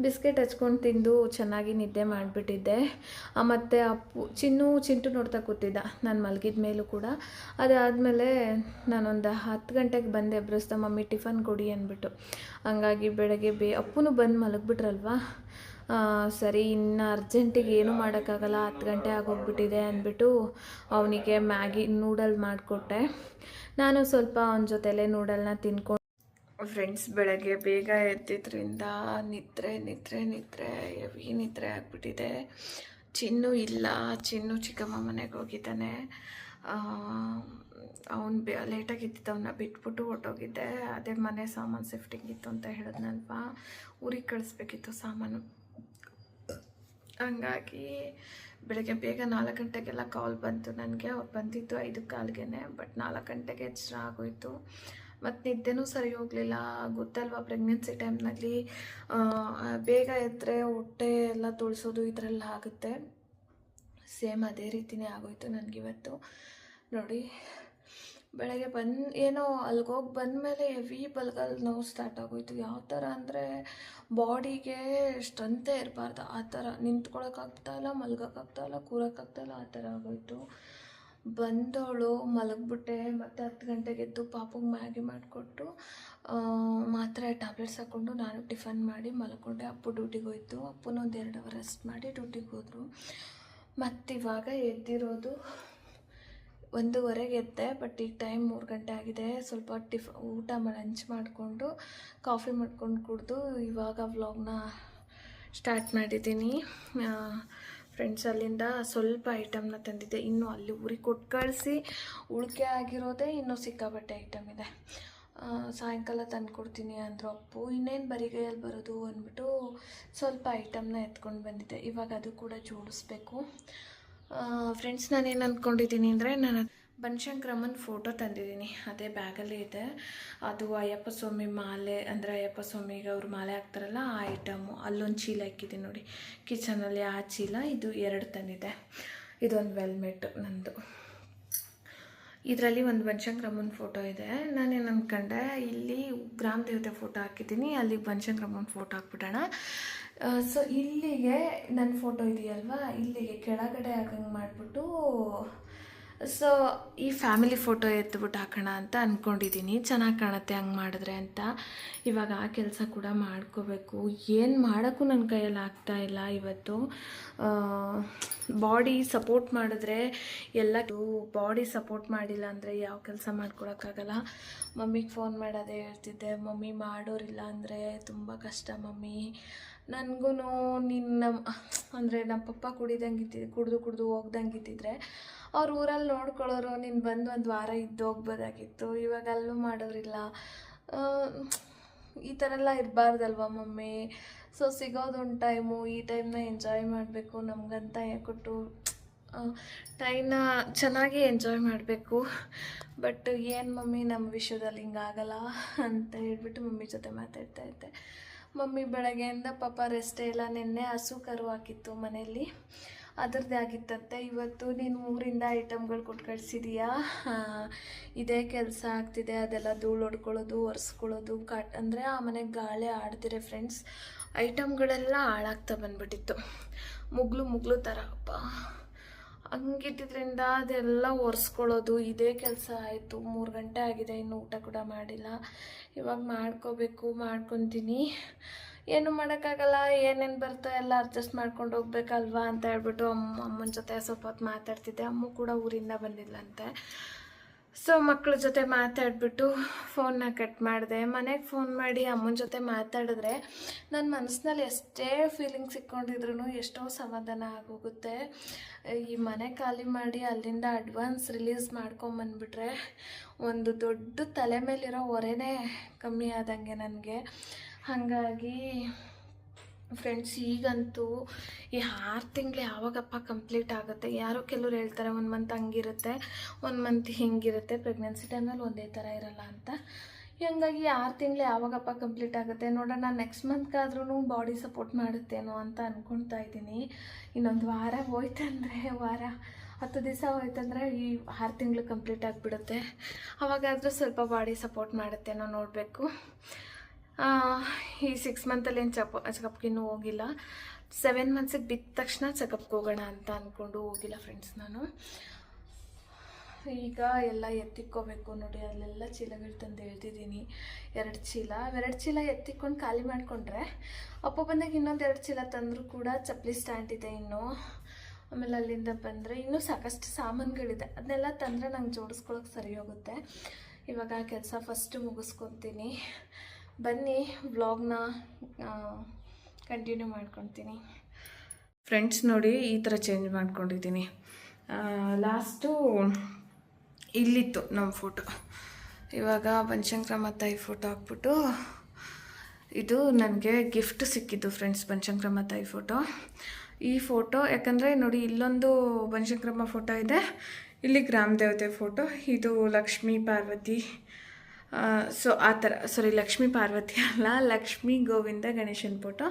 ಬಿಸ್ಕೆಟ್ ಹಚ್ಕೊಂಡು ತಿಂದು ಚೆನ್ನಾಗಿ ನಿದ್ದೆ ಮಾಡಿಬಿಟ್ಟಿದ್ದೆ. ಮತ್ತು ಚಿಂಟು ನೋಡ್ತಾ ಕೂತಿದ್ದ ನಾನು ಮಲಗಿದ ಮೇಲೂ ಕೂಡ. ಅದಾದಮೇಲೆ ನಾನೊಂದು 10 ಗಂಟೆಗೆ ಬಂದೆ, ಎಬ್ಬಿಸ್ದೆ, ಮಮ್ಮಿ ಟಿಫನ್ ಕೊಡಿ ಅಂದ್ಬಿಟ್ಟು. ಹಂಗಾಗಿ ಬೆಳಗ್ಗೆ ಅಪ್ಪನೂ ಬಂದು ಮಲಗಿಬಿಟ್ರಲ್ವ, ಸರಿ ಇನ್ನು ಅರ್ಜೆಂಟಿಗೆ ಏನೂ ಮಾಡೋಕ್ಕಾಗಲ್ಲ, 10 ಗಂಟೆ ಆಗೋಗ್ಬಿಟ್ಟಿದೆ ಅಂದ್ಬಿಟ್ಟು ಅವನಿಗೆ ಮ್ಯಾಗಿ ನೂಡಲ್ ಮಾಡಿಕೊಟ್ಟೆ. ನಾನು ಸ್ವಲ್ಪ ಅವನ ಜೊತೆಲೇ ನೂಡಲ್ನ ತಿನ್ಕೊಂಡು ಫ್ರೆಂಡ್ಸ್. ಬೆಳಗ್ಗೆ ಬೇಗ ಎದ್ದಿದ್ದರಿಂದ ನಿದ್ರೆ ಹೆವಿ ನಿದ್ರೆ ಆಗಿಬಿಟ್ಟಿದೆ. ಚಿನ್ನು ಇಲ್ಲ, ಚಿನ್ನು ಚಿಕ್ಕಮ್ಮ ಮನೆಗೆ ಹೋಗಿದ್ದಾನೆ. ಅವ್ನು ಲೇಟಾಗಿ ಇದ್ದಿದ್ದು, ಬಿಟ್ಬಿಟ್ಟು ಹೊರಟೋಗಿದ್ದೆ. ಅದೇ ಮನೆ ಸಾಮಾನು ಶಿಫ್ಟಿಂಗ್ ಇತ್ತು ಅಂತ ಹೇಳಿದ್ನಲ್ವ, ಊರಿಗೆ ಕಳಿಸ್ಬೇಕಿತ್ತು ಸಾಮಾನು. ಹಂಗಾಗಿ ಬೆಳಗ್ಗೆ ಬೇಗ 4 ಗಂಟೆಗೆಲ್ಲ ಕಾಲ್ ಬಂತು ನನಗೆ. ಅವ್ರು ಬಂದಿದ್ದು 5:15ಗೆ, ಬಟ್ 4 ಗಂಟೆಗೆ ಎಚ್ಚರ ಆಗೋಯಿತು. ಮತ್ತು ನಿದ್ದೆನೂ ಸರಿ ಹೋಗಲಿಲ್ಲ. ಗೊತ್ತಲ್ವ, ಪ್ರೆಗ್ನೆನ್ಸಿ ಟೈಮ್ನಲ್ಲಿ ಬೇಗ ಎದ್ದರೆ ಹೊಟ್ಟೆ ಎಲ್ಲ ತುಳಿಸೋದು ಈ ಥರ ಎಲ್ಲ ಆಗುತ್ತೆ. ಸೇಮ್ ಅದೇ ರೀತಿಯೇ ಆಗೋಯಿತು ನನಗಿವತ್ತು. ನೋಡಿ, ಬೆಳಗ್ಗೆ ಏನೋ ಅಲ್ಲಿಗೋಗಿ ಬಂದಮೇಲೆ ಹೆವಿ ಬಲ್ಗಲ್ ನೋವು ಸ್ಟಾರ್ಟ್ ಆಗೋಯಿತು. ಯಾವ ಥರ ಅಂದರೆ ಬಾಡಿಗೆ ಸ್ಟ್ರೆಂತೇ ಇರಬಾರ್ದು ಆ ಥರ. ನಿಂತ್ಕೊಳ್ಳೋಕ್ಕಾಗ್ತಾಯಿಲ್ಲ, ಮಲ್ಗೋಕ್ಕಾಗ್ತಾಯಿಲ್ಲ, ಕೂರೋಕ್ಕಾಗ್ತಾಯಿಲ್ಲ, ಆ ಥರ ಆಗೋಯಿತು. ಬಂದವಳು ಮಲಗಿಬಿಟ್ಟೆ. ಮತ್ತು 10 ಗಂಟೆಗೆ ಎದ್ದು ಪಾಪುಗೆ ಮ್ಯಾಗಿ ಮಾಡಿಕೊಟ್ಟು ಮಾತ್ರೆ ಟ್ಯಾಬ್ಲೆಟ್ಸ್ ಹಾಕ್ಕೊಂಡು ನಾನು ಟಿಫನ್ ಮಾಡಿ ಮಲ್ಕೊಂಡೆ. ಅಪ್ಪು ಡ್ಯೂಟಿಗೆ ಹೋಯ್ತು. ಅಪ್ಪನ ಒಂದು 2 ಅವರ್ ರೆಸ್ಟ್ ಮಾಡಿ ಡ್ಯೂಟಿಗೆ ಹೋದರು. ಮತ್ತಿವಾಗ ಎದ್ದಿರೋದು 1:15ಗೆ ಎದ್ದೆ. ಬಟ್ ಈಗ ಟೈಮ್ 3 ಗಂಟೆ ಆಗಿದೆ. ಸ್ವಲ್ಪ ಊಟ ಲಂಚ್ ಮಾಡಿಕೊಂಡು ಕಾಫಿ ಮಾಡ್ಕೊಂಡು ಕುಡಿದು ಇವಾಗ ವ್ಲಾಗ್ನ ಸ್ಟಾರ್ಟ್ ಮಾಡಿದ್ದೀನಿ ಫ್ರೆಂಡ್ಸ್. ಅಲ್ಲಿಂದ ಸ್ವಲ್ಪ ಐಟಮ್ನ ತಂದಿದ್ದೆ. ಇನ್ನೂ ಅಲ್ಲಿ ಊರಿಗೆ ಕೊಟ್ಟು ಕಳಿಸಿ ಉಳಿಕೆ ಆಗಿರೋದೇ ಇನ್ನೂ ಸಿಕ್ಕಾಬಟ್ಟೆ ಐಟಮ್ ಇದೆ. ಸಾಯಂಕಾಲ ತಂದು ಕೊಡ್ತೀನಿ ಅಂದರು ಅಪ್ಪು. ಇನ್ನೇನು ಬರಿಗೈಯಲ್ಲಿ ಬರೋದು ಅಂದ್ಬಿಟ್ಟು ಸ್ವಲ್ಪ ಐಟಮ್ನ ಎತ್ಕೊಂಡು ಬಂದಿದ್ದೆ. ಇವಾಗ ಅದು ಕೂಡ ಜೋಡಿಸ್ಬೇಕು ಫ್ರೆಂಡ್ಸ್. ನಾನೇನು ಅಂದ್ಕೊಂಡಿದ್ದೀನಿ ಅಂದರೆ, ನಾನು ಬನಶಂಕರಮ್ಮನ ಫೋಟೋ ತಂದಿದ್ದೀನಿ, ಅದೇ ಬ್ಯಾಗಲ್ಲೇ ಇದೆ. ಅದು ಅಯ್ಯಪ್ಪ ಸ್ವಾಮಿ ಮಾಲೆ, ಅಂದರೆ ಅಯ್ಯಪ್ಪ ಸ್ವಾಮಿಗೆ ಅವ್ರು ಮಾಲೆ ಹಾಕ್ತಾರಲ್ಲ ಆ ಐಟಮು. ಅಲ್ಲೊಂದು ಚೀಲ ಇಕ್ಕಿದ್ದೀನಿ ನೋಡಿ ಕಿಚನಲ್ಲಿ, ಆ ಚೀಲ. ಇದು 2 ತಂದಿದೆ. ಇದೊಂದು ವೆಲ್ಮೆಟ್ ನಂದು. ಇದರಲ್ಲಿ ಒಂದು ಬನಶಂಕರಮ್ಮನ ಫೋಟೋ ಇದೆ. ನಾನೇನು ಅಂದ್ಕೊಂಡೆ, ಇಲ್ಲಿ ಗ್ರಾಮ ದೇವತೆ ಫೋಟೋ ಹಾಕಿದ್ದೀನಿ, ಅಲ್ಲಿಗೆ ಬನಶಂಕರಮ್ಮನ ಫೋಟೋ ಹಾಕ್ಬಿಟ್ಟೋಣ. ಸೊ ಇಲ್ಲಿಗೆ ನನ್ನ ಫೋಟೋ ಇದೆಯಲ್ವ, ಇಲ್ಲಿಗೆ ಕೆಳಗಡೆ ಹಾಕಂಗೆ ಮಾಡಿಬಿಟ್ಟು ಸೊ ಈ ಫ್ಯಾಮಿಲಿ ಫೋಟೋ ಎತ್ಬಿಟ್ಟು ಹಾಕೋಣ ಅಂತ ಅಂದ್ಕೊಂಡಿದ್ದೀನಿ. ಚೆನ್ನಾಗಿ ಕಾಣುತ್ತೆ ಹಂಗೆ ಮಾಡಿದ್ರೆ ಅಂತ. ಇವಾಗ ಆ ಕೆಲಸ ಕೂಡ ಮಾಡ್ಕೋಬೇಕು. ಏನು ಮಾಡೋಕ್ಕೂ ನನ್ನ ಕೈಯಲ್ಲಿ ಆಗ್ತಾಯಿಲ್ಲ ಇವತ್ತು. ಬಾಡಿ ಸಪೋರ್ಟ್ ಮಾಡಿದ್ರೆ ಎಲ್ಲ, ಬಾಡಿ ಸಪೋರ್ಟ್ ಮಾಡಿಲ್ಲ ಅಂದರೆ ಯಾವ ಕೆಲಸ ಮಾಡ್ಕೊಳಕ್ಕಾಗಲ್ಲ. ಮಮ್ಮಿಗೆ ಫೋನ್ ಮಾಡೋದೇ ಹೇಳ್ತಿದ್ದೆ, ಮಮ್ಮಿ ಮಾಡೋರಿಲ್ಲ ಅಂದರೆ ತುಂಬ ಕಷ್ಟ ಮಮ್ಮಿ. ನನಗೂ ನಿನ್ನ ಅಂದರೆ ನಮ್ಮ ಪಪ್ಪ ಕುಡಿದು ಹೋಗ್ದಂಗಿದ್ದಿದ್ರೆ ಅವ್ರ ಊರಲ್ಲಿ ನೋಡ್ಕೊಳ್ಳೋರು, ನೀನು ಬಂದು 1 ವಾರ ಇದ್ದು ಹೋಗ್ಬೋದಾಗಿತ್ತು. ಇವಾಗ ಅಲ್ಲೂ ಮಾಡೋರಿಲ್ಲ. ಈ ಥರ ಎಲ್ಲ ಇರಬಾರ್ದಲ್ವ ಮಮ್ಮಿ. ಸೊ ಸಿಗೋದೊಂದು ಟೈಮು, ಈ ಟೈಮ್ನ ಎಂಜಾಯ್ ಮಾಡಬೇಕು. ನಮಗಂತ ಕೊಟ್ಟು ಟೈಮ್ನ ಚೆನ್ನಾಗಿ ಎಂಜಾಯ್ ಮಾಡಬೇಕು. ಬಟ್ ಏನು ಮಮ್ಮಿ, ನಮ್ಮ ವಿಷಯದಲ್ಲಿ ಹಿಂಗಾಗಲ್ಲ ಅಂತ ಹೇಳ್ಬಿಟ್ಟು ಮಮ್ಮಿ ಜೊತೆ ಮಾತಾಡ್ತಾ ಇದ್ದೆ. ಮಮ್ಮಿ ಬೆಳಗ್ಗೆಯಿಂದ ಪಾಪ ರೆಸ್ಟೇ ಇಲ್ಲ. ನಿನ್ನೆ ಹಸು ಕರು ಹಾಕಿತ್ತು ಮನೆಯಲ್ಲಿ, ಅದರದ್ದೇ ಆಗಿತ್ತಂತೆ. ಇವತ್ತು ನೀನು ಊರಿಂದ ಐಟಮ್ಗಳು ಕೊಟ್ಟು ಕಳಿಸಿದೀಯಾ, ಇದೇ ಕೆಲಸ ಆಗ್ತಿದೆ. ಅದೆಲ್ಲ ಧೂಳು ಹೊಡ್ಕೊಳ್ಳೋದು, ಒರೆಸ್ಕೊಳ್ಳೋದು, ಅಂದರೆ ಆ ಮನೆಗೆ ಗಾಳಿ ಆಡ್ತಿರೆ ಫ್ರೆಂಡ್ಸ್. ಐಟಮ್ಗಳೆಲ್ಲ ಹಾಳಾಗ್ತಾ ಬಂದ್ಬಿಟ್ಟಿತ್ತು, ಮುಗ್ಲು ಥರ. ಅಪ್ಪ ಹಂಗಿಟ್ಟಿದ್ರಿಂದ ಅದೆಲ್ಲ ಒರೆಸ್ಕೊಳ್ಳೋದು ಇದೇ ಕೆಲಸ ಆಯಿತು. 3 ಗಂಟೆ ಆಗಿದೆ, ಇನ್ನು ಊಟ ಕೂಡ ಮಾಡಿಲ್ಲ. ಇವಾಗ ಮಾಡ್ಕೊತೀನಿ. ಏನು ಮಾಡೋಕ್ಕಾಗಲ್ಲ, ಏನೇನು ಬರ್ತೋ ಎಲ್ಲ ಅಡ್ಜಸ್ಟ್ ಮಾಡ್ಕೊಂಡು ಹೋಗ್ಬೇಕಲ್ವಾ ಅಂತ ಹೇಳ್ಬಿಟ್ಟು ಅಮ್ಮನ ಜೊತೆ ಸ್ವಲ್ಪ ಹೊತ್ತು ಮಾತಾಡ್ತಿದ್ದೆ. ಅಮ್ಮ ಕೂಡ ಊರಿಂದ ಬಂದಿಲ್ಲಂತೆ. ಸೊ ಮಕ್ಕಳ ಜೊತೆ ಮಾತಾಡ್ಬಿಟ್ಟು ಫೋನ್ನ ಕಟ್ ಮಾಡಿದೆ. ಮನೆಗೆ ಫೋನ್ ಮಾಡಿ ಅಮ್ಮನ ಜೊತೆ ಮಾತಾಡಿದ್ರೆ ನನ್ನ ಮನಸ್ಸಿನಲ್ಲಿ ಎಷ್ಟೇ ಫೀಲಿಂಗ್ಸ್ ಇಟ್ಕೊಂಡಿದ್ರು ಎಷ್ಟೋ ಸಮಾಧಾನ ಆಗೋಗುತ್ತೆ. ಈ ಮನೆ ಖಾಲಿ ಮಾಡಿ ಅಲ್ಲಿಂದ ಅಡ್ವಾನ್ಸ್ ರಿಲೀಸ್ ಮಾಡ್ಕೊಂಬಂದ್ಬಿಟ್ರೆ ಒಂದು ದೊಡ್ಡ ತಲೆ ಮೇಲಿರೋ ಹೊರೆನೇ ಕಮ್ಮಿ ಆದಂಗೆ ನನಗೆ. ಹಾಗಾಗಿ ಫ್ರೆಂಡ್ಸ್ ಈಗಂತೂ ಈ 6 ತಿಂಗಳು ಯಾವಾಗಪ್ಪ ಕಂಪ್ಲೀಟ್ ಆಗುತ್ತೆ. ಯಾರೋ ಕೆಲವ್ರು ಹೇಳ್ತಾರೆ 1 ಮಂತ್ ಹಂಗಿರುತ್ತೆ, 1 ಮಂತ್ ಹಿಂಗಿರುತ್ತೆ, ಪ್ರೆಗ್ನೆನ್ಸಿ ಟೈಮಲ್ಲಿ ಒಂದೇ ಥರ ಇರಲ್ಲ ಅಂತ. ಹಂಗಾಗಿ 6 ತಿಂಗಳು ಯಾವಾಗಪ್ಪ ಕಂಪ್ಲೀಟ್ ಆಗುತ್ತೆ ನೋಡೋಣ. ನೆಕ್ಸ್ಟ್ ಮಂತ್ಗಾದ್ರೂ ಬಾಡಿ ಸಪೋರ್ಟ್ ಮಾಡುತ್ತೇನೋ ಅಂತ ಅಂದ್ಕೊಳ್ತಾ ಇದ್ದೀನಿ. ಇನ್ನೊಂದು ವಾರ ಹೋಯ್ತಂದರೆ 10 ದಿವಸ ಹೋಯ್ತಂದರೆ ಈ 6 ತಿಂಗಳು ಕಂಪ್ಲೀಟ್ ಆಗಿಬಿಡುತ್ತೆ. ಅವಾಗಾದರೂ ಸ್ವಲ್ಪ ಬಾಡಿ ಸಪೋರ್ಟ್ ಮಾಡುತ್ತೇನೋ ನೋಡಬೇಕು. ಈ 6 ಮಂತಲ್ಲಿ ಏನು ಚೆಕಪ್ಗೆ ಇನ್ನೂ ಹೋಗಿಲ್ಲ. 7 ಮಂತ್ಸಿಗೆ ಬಿದ್ದ ತಕ್ಷಣ ಚೆಕಪ್ಗೆ ಹೋಗೋಣ ಅಂತ ಅಂದ್ಕೊಂಡು ಹೋಗಿಲ್ಲ ಫ್ರೆಂಡ್ಸ್ ನಾನು. ಈಗ ಎಲ್ಲ ಎತ್ತಿಕ್ಕೋಬೇಕು ನೋಡಿ. ಅಲ್ಲೆಲ್ಲ ಚೀಲಗಳು ತಂದು ಹೇಳ್ತಿದ್ದೀನಿ. 2 ಚೀಲ ಎತ್ತಿಕೊಂಡು ಖಾಲಿ ಮಾಡಿಕೊಂಡ್ರೆ ಅಪ್ಪ ಬಂದಾಗ ಇನ್ನೊಂದು 2 ಚೀಲ ತಂದರೂ ಕೂಡ ಚಪ್ಪಲಿ ಸ್ಟ್ಯಾಂಡ್ ಇದೆ ಇನ್ನೂ. ಆಮೇಲೆ ಅಲ್ಲಿಂದ ಬಂದರೆ ಇನ್ನೂ ಸಾಕಷ್ಟು ಸಾಮಾನುಗಳಿದೆ, ಅದನ್ನೆಲ್ಲ ತಂದರೆ ನಂಗೆ ಜೋಡಿಸ್ಕೊಳಕ್ಕೆ ಸರಿ ಹೋಗುತ್ತೆ. ಇವಾಗ ಕೆಲಸ ಫಸ್ಟ್ ಮುಗಿಸ್ಕೊತೀನಿ. ಬನ್ನಿ ವ್ಲಾಗ್ನ ಕಂಟಿನ್ಯೂ ಮಾಡ್ಕೊತೀನಿ. ಫ್ರೆಂಡ್ಸ್ ನೋಡಿ, ಈ ಥರ ಚೇಂಜ್ ಮಾಡ್ಕೊಂಡಿದ್ದೀನಿ. ಲಾಸ್ಟು ಇಲ್ಲಿತ್ತು ನಮ್ಮ ಫೋಟೋ, ಇವಾಗ ಬನಶಂಕರಮ್ಮ ತಾಯಿ ಫೋಟೋ ಹಾಕ್ಬಿಟ್ಟು, ಇದು ನನಗೆ ಗಿಫ್ಟ್ ಸಿಕ್ಕಿದ್ದು ಫ್ರೆಂಡ್ಸ್, ಬನಶಂಕರಮ್ಮ ತಾಯಿ ಫೋಟೋ. ಈ ಫೋಟೋ ಯಾಕಂದರೆ ನೋಡಿ, ಇಲ್ಲೊಂದು ಬನಶಂಕರಮ್ಮ ಫೋಟೋ ಇದೆ, ಇಲ್ಲಿ ಗ್ರಾಮ ದೇವತೆ ಫೋಟೋ, ಇದು ಲಕ್ಷ್ಮೀ ಪಾರ್ವತಿ. ಸೊ ಆ ಥರ, ಲಕ್ಷ್ಮೀ ಪಾರ್ವತಿ ಅಲ್ಲ, ಲಕ್ಷ್ಮೀ ಗೋವಿಂದ ಗಣೇಶನ ಫೋಟೋ.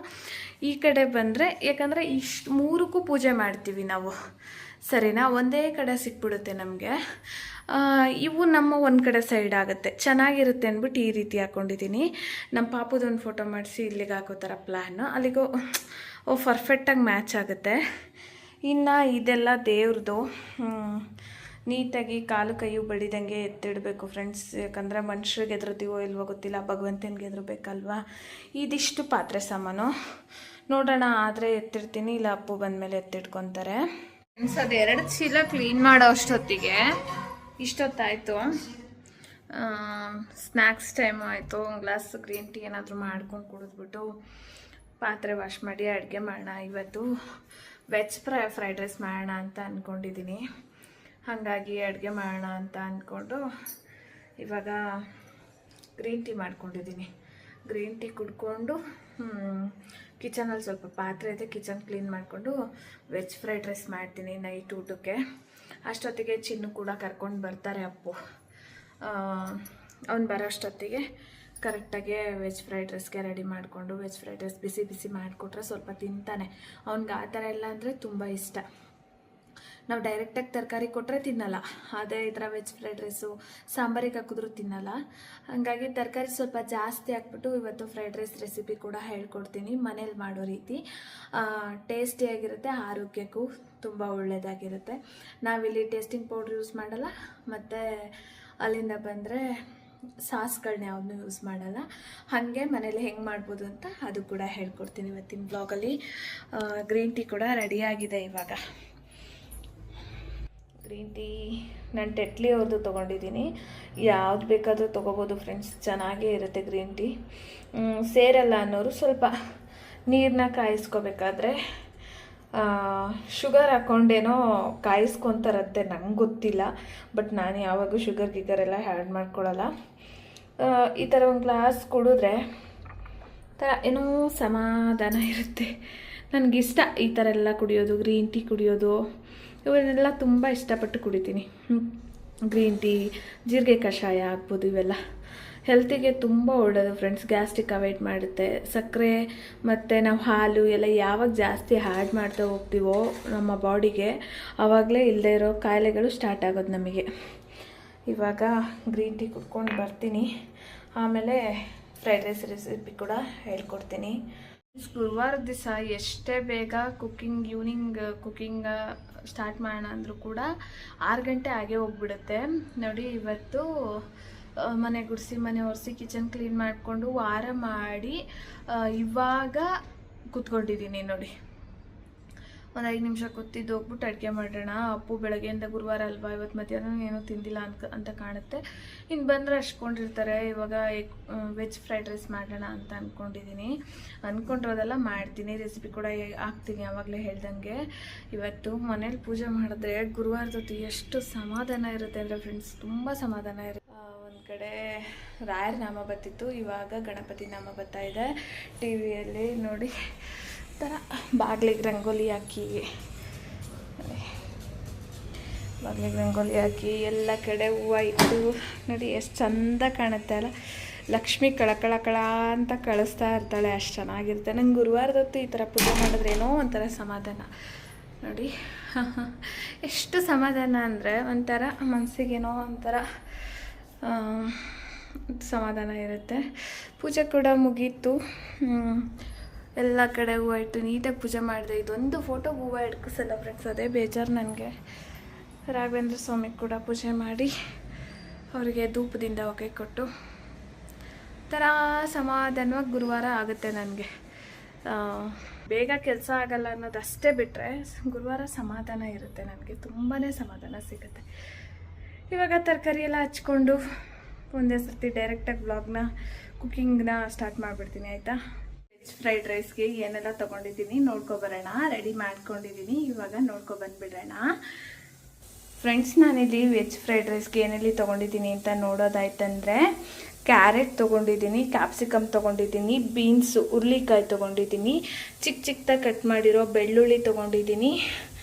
ಈ ಕಡೆ ಬಂದರೆ, ಯಾಕಂದರೆ ಇಷ್ಟು 3ಕ್ಕೂ ಪೂಜೆ ಮಾಡ್ತೀವಿ ನಾವು, ಸರಿನಾ, ಒಂದೇ ಕಡೆ ಸಿಕ್ಬಿಡುತ್ತೆ ನಮಗೆ. ಇವು ನಮ್ಮ ಒಂದು ಕಡೆ ಸೈಡ್ ಆಗುತ್ತೆ, ಚೆನ್ನಾಗಿರುತ್ತೆ ಅಂದ್ಬಿಟ್ಟು ಈ ರೀತಿ ಹಾಕ್ಕೊಂಡಿದ್ದೀನಿ. ನಮ್ಮ ಪಾಪದೊಂದು ಫೋಟೋ ಮಾಡಿಸಿ ಇಲ್ಲಿಗೆ ಹಾಕೋ ಥರ ಪ್ಲ್ಯಾನು, ಅಲ್ಲಿಗೂ ಪರ್ಫೆಕ್ಟಾಗಿ ಮ್ಯಾಚ್ ಆಗುತ್ತೆ. ಇನ್ನು ಇದೆಲ್ಲ ದೇವ್ರದ್ದು, ನೀಟಾಗಿ ಕಾಲು ಕೈಯು ಬಡಿದಂಗೆ ಎತ್ತಿಡಬೇಕು ಫ್ರೆಂಡ್ಸ್. ಯಾಕಂದರೆ ಮನುಷ್ಯರಿಗೆ ಎದುರುತ್ತೀವೋ ಇಲ್ವೋ ಗೊತ್ತಿಲ್ಲ, ಭಗವಂತನಿಗೆ ಎದುರಬೇಕಲ್ವಾ. ಇದಿಷ್ಟು ಪಾತ್ರೆ ಸಾಮಾನು ನೋಡೋಣ, ಆದರೆ ಎತ್ತಿಡ್ತೀನಿ, ಇಲ್ಲ ಅಪ್ಪು ಬಂದಮೇಲೆ ಎತ್ತಿಟ್ಕೊತಾರೆ ಫ್ರೆಂಡ್ಸ್. ಅದು 2 ಚೀಲ ಕ್ಲೀನ್ ಮಾಡೋ ಅಷ್ಟೊತ್ತಿಗೆ ಇಷ್ಟೊತ್ತಾಯಿತು. ಸ್ನ್ಯಾಕ್ಸ್ ಟೈಮು ಆಯಿತು. ಒಂದು ಗ್ಲಾಸ್ ಗ್ರೀನ್ ಟೀ ಏನಾದರೂ ಮಾಡ್ಕೊಂಡು ಕುಡಿದ್ಬಿಟ್ಟು ಪಾತ್ರೆ ವಾಶ್ ಮಾಡಿ ಅಡುಗೆ ಮಾಡೋಣ. ಇವತ್ತು ವೆಜ್ ಫ್ರೈಡ್ ರೈಸ್ ಮಾಡೋಣ ಅಂತ ಅಂದ್ಕೊಂಡಿದ್ದೀನಿ. ಹಾಗಾಗಿ ಅಡುಗೆ ಮಾಡೋಣ ಅಂತ ಅಂದ್ಕೊಂಡು ಇವಾಗ ಗ್ರೀನ್ ಟೀ ಮಾಡ್ಕೊಂಡಿದ್ದೀನಿ. ಗ್ರೀನ್ ಟೀ ಕುಡ್ಕೊಂಡು ಕಿಚನಲ್ಲಿ ಸ್ವಲ್ಪ ಪಾತ್ರೆ ಇದೆ, ಕಿಚನ್ ಕ್ಲೀನ್ ಮಾಡಿಕೊಂಡು ವೆಜ್ ಫ್ರೈಡ್ ರೈಸ್ ಮಾಡ್ತೀನಿ ನೈಟ್ ಊಟಕ್ಕೆ. ಅಷ್ಟೊತ್ತಿಗೆ ಚಿನ್ನು ಕೂಡ ಕರ್ಕೊಂಡು ಬರ್ತಾರೆ ಅಪ್ಪು. ಅವ್ನು ಬರೋ ಅಷ್ಟೊತ್ತಿಗೆ ಕರೆಕ್ಟಾಗಿ ವೆಜ್ ಫ್ರೈಡ್ ರೈಸ್ಗೆ ರೆಡಿ ಮಾಡಿಕೊಂಡು, ವೆಜ್ ಫ್ರೈಡ್ ರೈಸ್ ಬಿಸಿ ಬಿಸಿ ಮಾಡಿಕೊಟ್ರೆ ಸ್ವಲ್ಪ ತಿಂತಾನೆ. ಅವ್ನಿಗೆ ಆ ಥರ ಎಲ್ಲ ಅಂದರೆ ತುಂಬ ಇಷ್ಟ. ನಾವು ಡೈರೆಕ್ಟಾಗಿ ತರಕಾರಿ ಕೊಟ್ಟರೆ ತಿನ್ನಲ್ಲ, ಅದೇ ಈ ಥರ ವೆಜ್ ಫ್ರೈಡ್ ರೈಸು ಸಾಂಬಾರಿಗೆ ಹಾಕಿದ್ರೂ ತಿನ್ನಲ್ಲ. ಹಾಗಾಗಿ ತರಕಾರಿ ಸ್ವಲ್ಪ ಜಾಸ್ತಿ ಹಾಕ್ಬಿಟ್ಟು ಇವತ್ತು ಫ್ರೈಡ್ ರೈಸ್ ರೆಸಿಪಿ ಕೂಡ ಹೇಳ್ಕೊಡ್ತೀನಿ, ಮನೇಲಿ ಮಾಡೋ ರೀತಿ. ಟೇಸ್ಟಿಯಾಗಿರುತ್ತೆ, ಆರೋಗ್ಯಕ್ಕೂ ತುಂಬ ಒಳ್ಳೆಯದಾಗಿರುತ್ತೆ. ನಾವಿಲ್ಲಿ ಟೇಸ್ಟಿಂಗ್ ಪೌಡ್ರ್ ಯೂಸ್ ಮಾಡಲ್ಲ, ಮತ್ತು ಅಲ್ಲಿಂದ ಬಂದರೆ ಸಾಸ್ಗಳನ್ನ ಯಾವುದನ್ನೂ ಯೂಸ್ ಮಾಡಲ್ಲ. ಹಾಗೆ ಮನೇಲಿ ಹೆಂಗೆ ಮಾಡ್ಬೋದು ಅಂತ ಅದು ಕೂಡ ಹೇಳ್ಕೊಡ್ತೀನಿ ಇವತ್ತಿನ ಬ್ಲಾಗಲ್ಲಿ. ಗ್ರೀನ್ ಟೀ ಕೂಡ ರೆಡಿಯಾಗಿದೆ. ಇವಾಗ ಗ್ರೀನ್ ಟೀ ನಾನು ಟೆಟ್ಲಿ ಅವ್ರದ್ದು ತೊಗೊಂಡಿದ್ದೀನಿ. ಯಾವ್ದು ಬೇಕಾದರೂ ತೊಗೋಬೋದು ಫ್ರೆಂಡ್ಸ್, ಚೆನ್ನಾಗೇ ಇರುತ್ತೆ ಗ್ರೀನ್ ಟೀ. ಸೇರಲ್ಲ ಅನ್ನೋರು ಸ್ವಲ್ಪ ನೀರನ್ನ ಕಾಯಿಸ್ಕೋಬೇಕಾದ್ರೆ ಶುಗರ್ ಹಾಕ್ಕೊಂಡೇನೋ ಕಾಯಿಸ್ಕೊತಾರತ್ತೆ, ನಂಗೆ ಗೊತ್ತಿಲ್ಲ. ಬಟ್ ನಾನು ಯಾವಾಗೂ ಶುಗರ್ ಗಿಗರೆಲ್ಲ ಆ್ಯಡ್ ಮಾಡ್ಕೊಳ್ಳಲ್ಲ. ಈ ಥರ ಒಂದು ಗ್ಲಾಸ್ ಕುಡಿದ್ರೆ ಥರ ಏನೋ ಸಮಾಧಾನ ಇರುತ್ತೆ. ನನಗಿಷ್ಟ ಈ ಥರ ಎಲ್ಲ ಕುಡಿಯೋದು, ಗ್ರೀನ್ ಟೀ ಕುಡಿಯೋದು, ಇವನ್ನೆಲ್ಲ ತುಂಬ ಇಷ್ಟಪಟ್ಟು ಕುಡಿತೀನಿ. ಗ್ರೀನ್ ಟೀ, ಜೀರಿಗೆ ಕಷಾಯ ಆಗ್ಬೋದು, ಇವೆಲ್ಲ ಹೆಲ್ತಿಗೆ ತುಂಬ ಒಳ್ಳೆಯದು ಫ್ರೆಂಡ್ಸ್. ಗ್ಯಾಸ್ಟ್ರಿಕ್ ಅವಾಯ್ಡ್ ಮಾಡುತ್ತೆ. ಸಕ್ಕರೆ ಮತ್ತು ನಾವು ಹಾಲು ಎಲ್ಲ ಯಾವಾಗ ಜಾಸ್ತಿ ಆ್ಯಡ್ ಮಾಡ್ತಾ ಹೋಗ್ತೀವೋ ನಮ್ಮ ಬಾಡಿಗೆ, ಆವಾಗಲೇ ಇಲ್ಲದೇ ಇರೋ ಕಾಯಿಲೆಗಳು ಸ್ಟಾರ್ಟ್ ಆಗೋದು ನಮಗೆ. ಇವಾಗ ಗ್ರೀನ್ ಟೀ ಕುಡ್ಕೊಂಡು ಬರ್ತೀನಿ, ಆಮೇಲೆ ಫ್ರೈಡ್ ರೈಸ್ ರೆಸಿಪಿ ಕೂಡ ಹೇಳ್ಕೊಡ್ತೀನಿ. ಗುರುವಾರದ ದಿವಸ ಎಷ್ಟೇ ಬೇಗ ಈವ್ನಿಂಗ್ ಕುಕ್ಕಿಂಗ್ ಸ್ಟಾರ್ಟ್ ಮಾಡೋಣ ಅಂದರೂ ಕೂಡ 6 ಗಂಟೆ ಆಗೇ ಹೋಗ್ಬಿಡುತ್ತೆ ನೋಡಿ. ಇವತ್ತು ಮನೆ ಗುಡಿಸಿ, ಮನೆ ಒರೆಸಿ, ಕಿಚನ್ ಕ್ಲೀನ್ ಮಾಡಿಕೊಂಡು ವಾರ ಮಾಡಿ ಇವಾಗ ಕೂತ್ಕೊಂಡಿದ್ದೀನಿ ನೋಡಿ. ಒಂದು 5 ನಿಮಿಷ ಕೂತಿದ್ದು ಹೋಗ್ಬಿಟ್ಟು ಅಡುಗೆ ಮಾಡೋಣ. ಅಪ್ಪು ಬೆಳಗ್ಗೆಯಿಂದ ಗುರುವಾರ ಅಲ್ವಾ, ಇವತ್ತು ಮಧ್ಯಾಹ್ನ ಏನೂ ತಿಂದಿಲ್ಲ ಅಂತ ಕಾಣುತ್ತೆ. ಇನ್ನು ಬಂದರೆ ಹಚ್ಕೊಂಡಿರ್ತಾರೆ. ಇವಾಗ ವೆಜ್ ಫ್ರೈಡ್ ರೈಸ್ ಮಾಡೋಣ ಅಂತ ಅಂದ್ಕೊಂಡಿರೋದೆಲ್ಲ ಮಾಡ್ತೀನಿ. ರೆಸಿಪಿ ಕೂಡ ಹಾಕ್ತೀನಿ ಆವಾಗಲೇ ಹೇಳ್ದಂಗೆ. ಇವತ್ತು ಮನೇಲಿ ಪೂಜೆ ಮಾಡಿದ್ರೆ ಗುರುವಾರದೊತ್ತು ಎಷ್ಟು ಸಮಾಧಾನ ಇರುತ್ತೆ ಅಂದರೆ ಫ್ರೆಂಡ್ಸ್, ತುಂಬ ಸಮಾಧಾನ ಇರುತ್ತೆ. ಒಂದು ಕಡೆ ರಾಯರ ನಾಮ ಬರ್ತಿತ್ತು, ಇವಾಗ ಗಣಪತಿ ನಾಮ ಬರ್ತಾ ಇದೆ ಟಿ ವಿಯಲ್ಲಿ ನೋಡಿ. ಥರ ಬಾಗಿಲಿಗೆ ರಂಗೋಲಿ ಹಾಕಿ ಎಲ್ಲ ಕಡೆ ಹೂವು ಇಟ್ಟು ನೋಡಿ ಎಷ್ಟು ಚಂದ ಕಾಣುತ್ತೆ ಅಲ್ಲ. ಲಕ್ಷ್ಮಿ ಕಳ ಅಂತ ಕಳಿಸ್ತಾ ಇರ್ತಾಳೆ, ಅಷ್ಟು ಚೆನ್ನಾಗಿರುತ್ತೆ. ನಂಗೆ ಗುರುವಾರದೊತ್ತು ಈ ಥರ ಪೂಜೆ ಮಾಡಿದ್ರೇನೋ ಒಂಥರ ಸಮಾಧಾನ ನೋಡಿ. ಎಷ್ಟು ಸಮಾಧಾನ ಅಂದರೆ ಒಂಥರ ಮನಸ್ಸಿಗೇನೋ ಒಂಥರ ಸಮಾಧಾನ ಇರುತ್ತೆ. ಪೂಜೆ ಕೂಡ ಮುಗೀತು. ಎಲ್ಲ ಕಡೆ ಹೂವು ಇಟ್ಟು ನೀಟಾಗಿ ಪೂಜೆ ಮಾಡಿದೆ. ಇದೊಂದು ಫೋಟೋಗೆ ಹೂವು ಇಡ್ಕಿಸಲ್ಲ ಫ್ರೆಂಡ್ಸ್, ಅದೇ ಬೇಜಾರು ನನಗೆ. ರಾಘವೇಂದ್ರ ಸ್ವಾಮಿಗೆ ಕೂಡ ಪೂಜೆ ಮಾಡಿ ಅವರಿಗೆ ಧೂಪದಿಂದ ಹೊಗೆ ಕೊಟ್ಟು ಥರ ಸಮಾಧಾನವಾಗಿ ಗುರುವಾರ ಆಗುತ್ತೆ ನನಗೆ. ಬೇಗ ಕೆಲಸ ಆಗಲ್ಲ ಅನ್ನೋದಷ್ಟೇ ಬಿಟ್ಟರೆ ಗುರುವಾರ ಸಮಾಧಾನ ಇರುತ್ತೆ ನನಗೆ, ತುಂಬಾ ಸಮಾಧಾನ ಸಿಗುತ್ತೆ. ಇವಾಗ ತರಕಾರಿ ಎಲ್ಲ ಹಚ್ಕೊಂಡು ಒಂದೇ ಸರ್ತಿ ಡೈರೆಕ್ಟಾಗಿ ವ್ಲಾಗ್ನ ಕುಕ್ಕಿಂಗ್ನ ಸ್ಟಾರ್ಟ್ ಮಾಡಿಬಿಡ್ತೀನಿ ಆಯಿತಾ. ವೆಜ್ ಫ್ರೈಡ್ ರೈಸ್ಗೆ ಏನೆಲ್ಲ ತೊಗೊಂಡಿದ್ದೀನಿ ನೋಡ್ಕೊಬರೋಣ. ರೆಡಿ ಮಾಡ್ಕೊಂಡಿದ್ದೀನಿ, ಇವಾಗ ನೋಡ್ಕೊಬಂದ್ಬಿಡೋಣ ಫ್ರೆಂಡ್ಸ್. ನಾನಿಲ್ಲಿ ವೆಜ್ ಫ್ರೈಡ್ ರೈಸ್ಗೆ ಏನೆಲ್ಲಿ ತೊಗೊಂಡಿದ್ದೀನಿ ಅಂತ ನೋಡೋದಾಯ್ತಂದರೆ, ಕ್ಯಾರೆಟ್ ತೊಗೊಂಡಿದ್ದೀನಿ, ಕ್ಯಾಪ್ಸಿಕಮ್ ತೊಗೊಂಡಿದ್ದೀನಿ, ಬೀನ್ಸು ಹುರ್ಲಿಕಾಯಿ ತೊಗೊಂಡಿದ್ದೀನಿ, ಚಿಕ್ಕದಾಗಿ ಕಟ್ ಮಾಡಿರೋ ಬೆಳ್ಳುಳ್ಳಿ ತೊಗೊಂಡಿದ್ದೀನಿ,